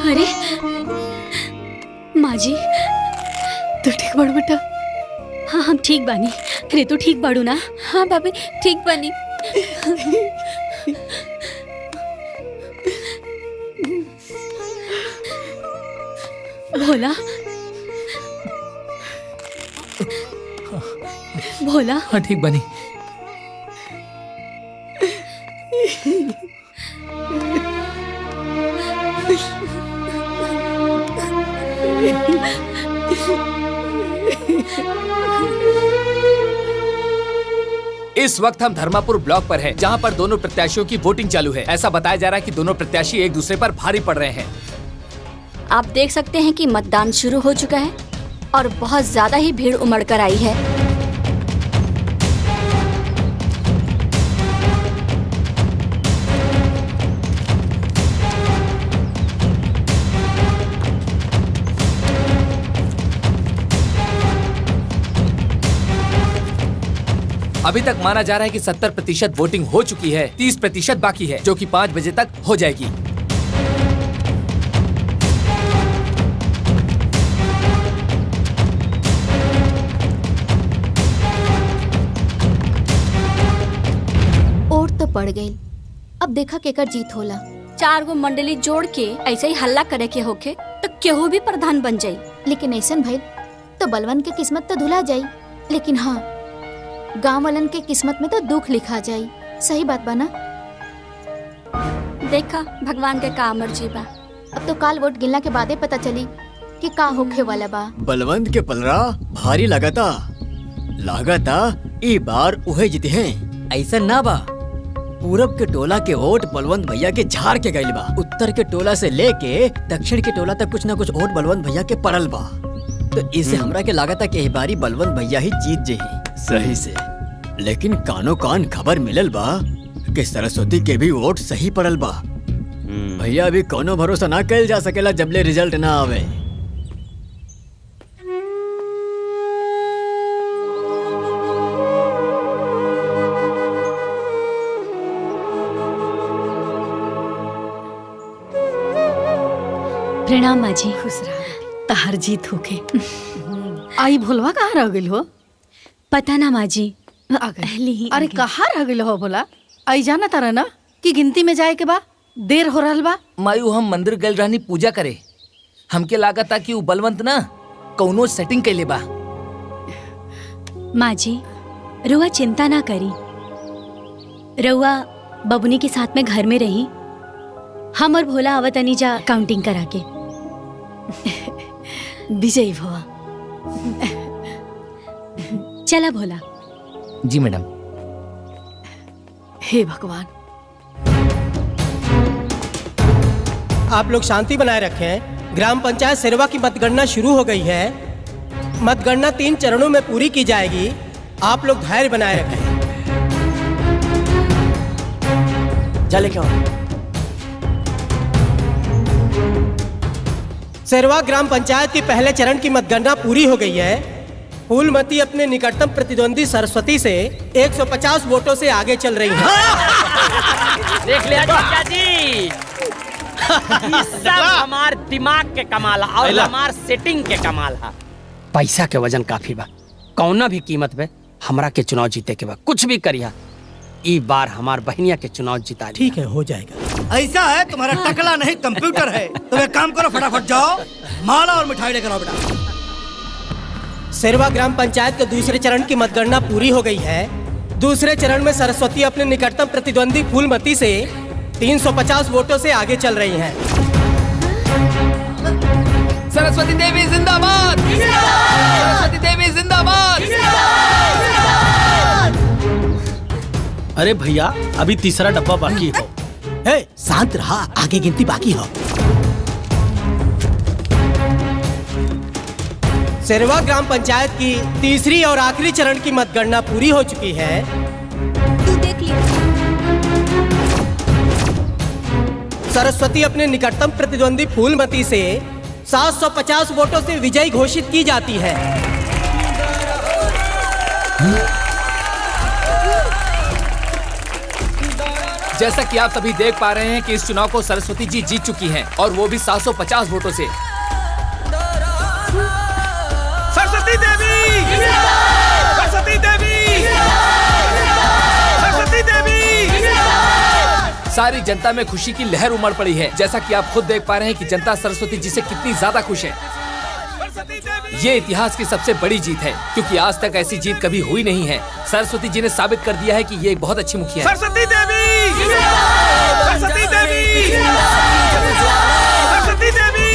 अरे माँ जी, तू ठीक बाड़ू बेटा? हाँ हम ठीक बानी। रे तू ठीक बाड़ू ना? हाँ भाभी ठीक बानी। भोला, भोला। हाँ ठीक बनी। इस वक्त हम धर्मापुर ब्लॉक पर हैं, जहां पर दोनों प्रत्याशियों की वोटिंग चालू है। ऐसा बताया जा रहा है कि दोनों प्रत्याशी एक दूसरे पर भारी पड़ रहे हैं। आप देख सकते हैं कि मतदान शुरू हो चुका है और बहुत ज्यादा ही भीड़ उमड़ कर आई है। अभी तक माना जा रहा है कि 70% वोटिंग हो चुकी है, 30% बाकी है, जो कि 5 बजे तक हो जाएगी। वोट तो पड़ गई, अब देखा केकर जीत होला। 4 गो मंडली जोड़ के ऐसे ही हल्ला करे के होके तो केहू भी प्रधान बन जाई। लेकिन ऐसन भइल तो बलवन के किस्मत तो धुला जाई, लेकिन हाँ गांव वालन के किस्मत में तो दुख लिखा जाई। सही बात बा ना? देखा भगवान के का मर्जी बा। अब तो काल वोट गिनला के बादे पता चली कि का होखे वाला बा। बलवंत के पलरा भारी लागता ई बार उहे जीते हैं। ऐसा ना बा, पूरब के टोला के वोट बलवंत भैया के झाड़ के गइल बा। उत्तर के टोला से लेके दक्षिण के टोला तक कुछ न कुछ वोट बलवंत भैया के पड़ल बा। तो इससे हमरा के लागता कि बारी बलवंत भैया ही जीत जाही। सही से, लेकिन कानो कान खबर मिलल बा कि सरस्वती के भी वोट सही पड़ल बा। भैया अभी कोनो भरोसा ना कइल जा सकेला जबले रिजल्ट ना आवे। प्रणाम माँ जी। खुश रहा, तहार जीत होके। आई भोलवा कहाँ रह गई हो? पता ना माँ जी। आ गई। अरे कहाँ रह गई हो भोला? आई जाना तारा ना कि गिनती में जाए के बा देर हो रहल बा। मायू हम मंदिर गल रहनी पूजा करे, हमके लागत था कि वो बलवंत ना कौनो सेटिंग कैले बा। माँ जी रुआ चिंता ना करी, रुआ बबुनी के साथ में घर में रही, हम और भोला आवत अनीजा काउंटिंग करा के। विजयी भवा। चला भोला। जी मैडम। हे भगवान। आप लोग शांति बनाए रखें। ग्राम पंचायत सेरवा की मतगणना शुरू हो गई है। मतगणना 3 चरणों में पूरी की जाएगी। आप लोग धैर्य बनाए रखें। चले क्या? सेरवा ग्राम पंचायत की पहले चरण की मतगणना पूरी हो गई है। फूलमती अपने निकटतम प्रतिद्वंदी सरस्वती से 150 वोटों से आगे चल रही है। देख लिया चाचा जी, ये सब हमार दिमाग के कमाल है और हमार सेटिंग के कमाल है। पैसा के वजन काफी बा, कौना भी कीमत पे हमरा के चुनाव जीते के बा। कुछ भी करिया, ई बार हमार बहनिया के चुनाव जिता। ठीक है, हो जाएगा। ऐसा है तुम्हारा टकला नहीं कंप्यूटर है। तुम एक काम करो, फटाफट जाओ माला और मिठाई लेकर आओ बेटा। सेरवा ग्राम पंचायत के दूसरे चरण की मतगणना पूरी हो गई है। दूसरे चरण में सरस्वती अपने निकटतम प्रतिद्वंदी फूलमती से 350 वोटों से आगे चल रही हैं। सरस्वती देवी जिंदाबाद! सरस्वती देवी जिंदाबाद! अरे भैया अभी तीसरा डब्बा बाकी हो। शांत रहा, आगे गिनती बाकी हो। सेरवा ग्राम पंचायत की तीसरी और आखिरी चरण की मतगणना पूरी हो चुकी है। तू देख लिया। सरस्वती अपने निकटतम प्रतिद्वंदी फूलमती से 750 वोटों से विजयी घोषित की जाती है। जैसा कि आप सभी देख पा रहे हैं कि इस चुनाव को सरस्वती जी जीत चुकी हैं और वो भी 750 वोटों से। सरस्वती देवी! सरस्वती देवी! सरस्वती देवी! सारी जनता में खुशी की लहर उमड़ पड़ी है। जैसा कि आप खुद देख पा रहे हैं कि जनता सरस्वती जी से कितनी ज्यादा खुश है। ये इतिहास की सबसे बड़ी जीत है क्योंकि आज तक ऐसी जीत कभी हुई नहीं है। सरस्वती जी ने साबित कर दिया है कि ये एक बहुत अच्छी मुखिया है। सरस्वती देवी! सरस्वती देवी! सरस्वती देवी!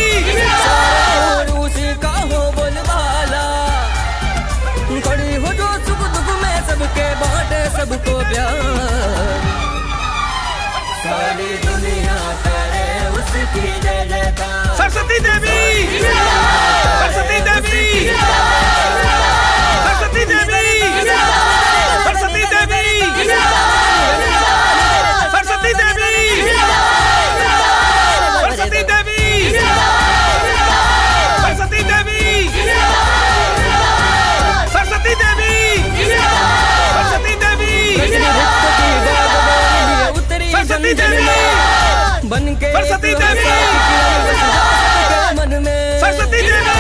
उसका हो बोलबाला, खड़ी हो जो सुख दुख में सबके बांटे सबको प्यार। सारी दुनिया करे उसकी जय जयकार। सरस्वती देवी! सरस्वती देवी! सरस्वती देवी! सरस्वती देवी! सरस्वती देवी! सरस्वती देवी! सरस्वती देवी! सरस्वती देवी! सरस्वती देवी! सरस्वती देवी! बनके सरस्वती देवी! मन में सरस्वती देवी!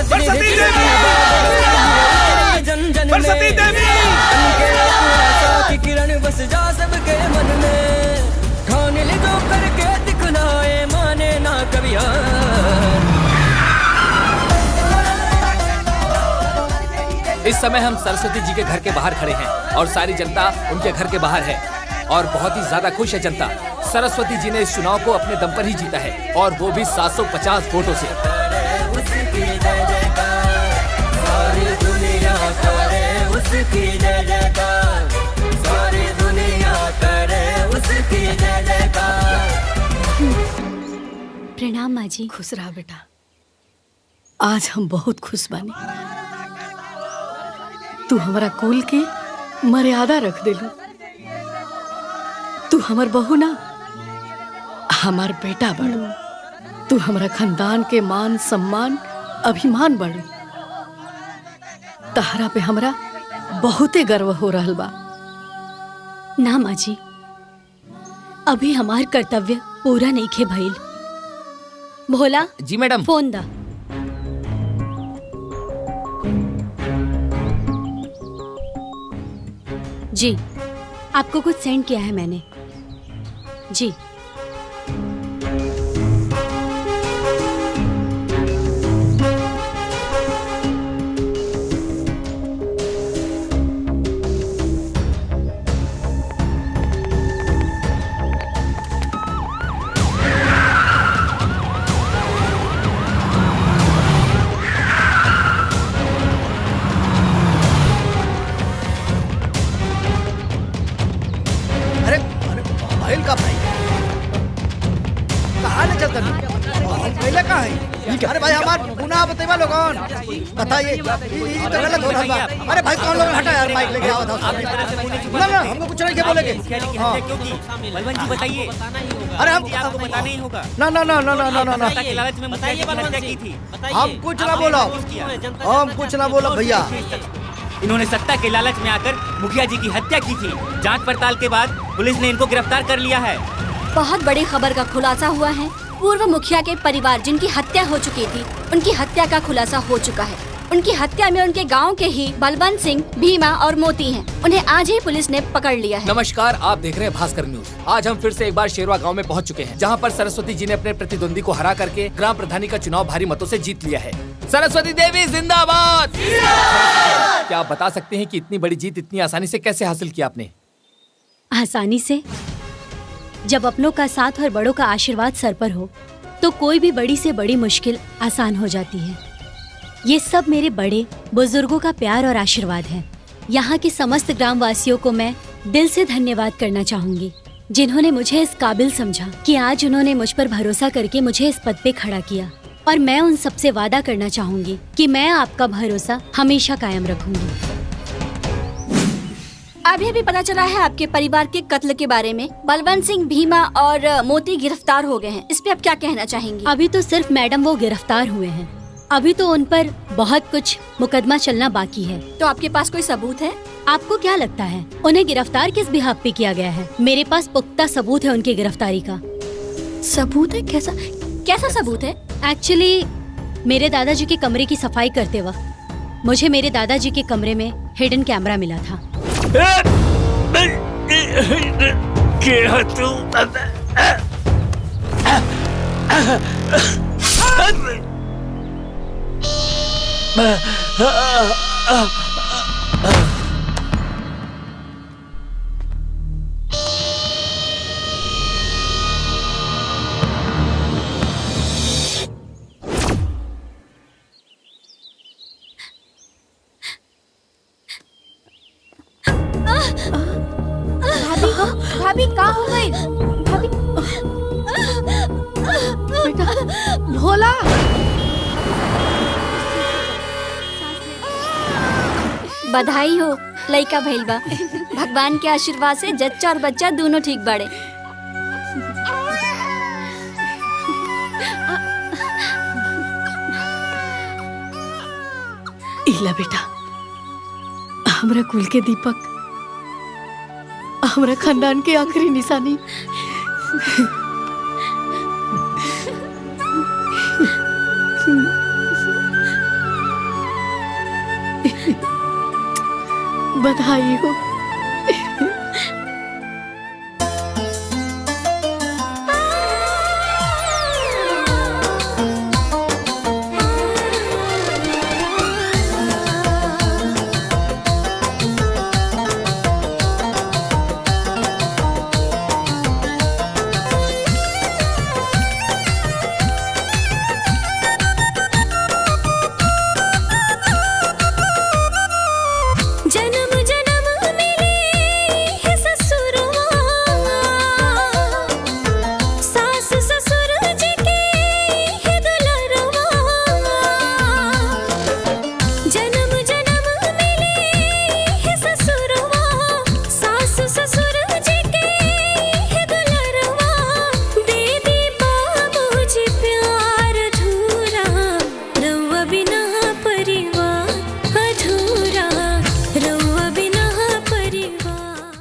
सरस्वती देवी! जन जन सरस्वती देवी! की किरण बस जा सबके मन में। ठान ले जो करके दिखलाए माने ना कभी हार। इस समय हम सरस्वती जी के घर के बाहर खड़े हैं और सारी जनता उनके घर के बाहर है और बहुत ही ज्यादा खुश है जनता। सरस्वती जी ने इस चुनाव को अपने दम पर ही जीता है और वो भी 750 वोटों से। उसकी जय जयकार, सारी दुनिया करे उसकी जय जयकार। सारी दुनिया करे उसकी जय जयकार। प्रणाम माँ जी। खुश रहा बेटा। आज हम बहुत खुश बानी। तू हमारा कुल के मर्यादा रख देलू। तू हमार बहू ना, हमार बेटा बड़ू। तू हमारा खानदान के मान सम्मान अभिमान बड़ू। तहरा पे हमरा बहुते गर्व हो रहल बा। ना माँ जी, अभी हमार कर्तव्य पूरा नहीं खे भइल। भोला जी मैडम। फोन दा। जी, आपको कुछ सेंड किया है मैंने। जी। अरे भाई हमारा गुनाह बतेवा लोगन बताइए, ये तो गलत हो रहा है। अरे भाई कौन लोग हटा यार, माइक लेके आओ। ना ना हमको कुछ नहीं क्या बोलेंगे। बलवंत जी बताइए। अरे हम आपको बताना ही होगा। ना ना ना ना ना ना ना के लालच में मुखिया जी ने हत्या की थी। हम कुछ ना बोलो, हम कुछ ना बोलो भैया। इन्होंने सत्ता के लालच में आकर मुखिया जी की हत्या की थी। जांच पड़ताल के बाद पुलिस ने इनको गिरफ्तार कर लिया है। बहुत बड़ी खबर का खुलासा हुआ है। पूर्व मुखिया के परिवार जिनकी हत्या हो चुकी थी, उनकी हत्या का खुलासा हो चुका है। उनकी हत्या में उनके गांव के ही बलवंत सिंह, भीमा और मोती हैं। उन्हें आज ही पुलिस ने पकड़ लिया है। नमस्कार, आप देख रहे हैं भास्कर न्यूज। आज हम फिर से एक बार शेरवा गांव में पहुंच चुके हैं, जहां पर सरस्वती जी ने अपने प्रतिद्वंदी को हरा करके ग्राम प्रधानी का चुनाव भारी मतों से जीत लिया है। सरस्वती देवी जिंदाबाद। क्या आप बता सकते हैं कि इतनी बड़ी जीत इतनी आसानी से कैसे हासिल की आपने? आसानी से, जब अपनों का साथ और बड़ों का आशीर्वाद सर पर हो तो कोई भी बड़ी से बड़ी मुश्किल आसान हो जाती है। ये सब मेरे बड़े बुजुर्गों का प्यार और आशीर्वाद है। यहाँ के समस्त ग्रामवासियों को मैं दिल से धन्यवाद करना चाहूंगी, जिन्होंने मुझे इस काबिल समझा कि आज उन्होंने मुझ पर भरोसा करके मुझे इस पद पे खड़ा किया। और मैं उन सबसे वादा करना चाहूंगी कि मैं आपका भरोसा हमेशा कायम रखूंगी। अभी अभी पता चला है आपके परिवार के कत्ल के बारे में। बलवंत सिंह, भीमा और मोती गिरफ्तार हो गए हैं। इस पे आप क्या कहना चाहेंगी? अभी तो सिर्फ मैडम वो गिरफ्तार हुए हैं। अभी तो उन पर बहुत कुछ मुकदमा चलना बाकी है। तो आपके पास कोई सबूत है? आपको क्या लगता है उन्हें गिरफ्तार किस बिहाफ पे किया गया है? मेरे पास पुख्ता सबूत है उनकी गिरफ्तारी का। सबूत है? कैसा कैसा सबूत है? एक्चुअली मेरे दादाजी के कमरे की सफाई करते वक्त मुझे मेरे दादाजी के कमरे में हिडन कैमरा मिला था। भाभी कहाँ हो गई? भाभी बेटा भोला बधाई हो, लइका भइल बा। भगवान के आशीर्वाद से जच्चा और बच्चा दोनों ठीक बाड़े। इला बेटा, हमरा कुल के दीपक, हमरा खानदान के आखिरी निशानी। बधाई हो।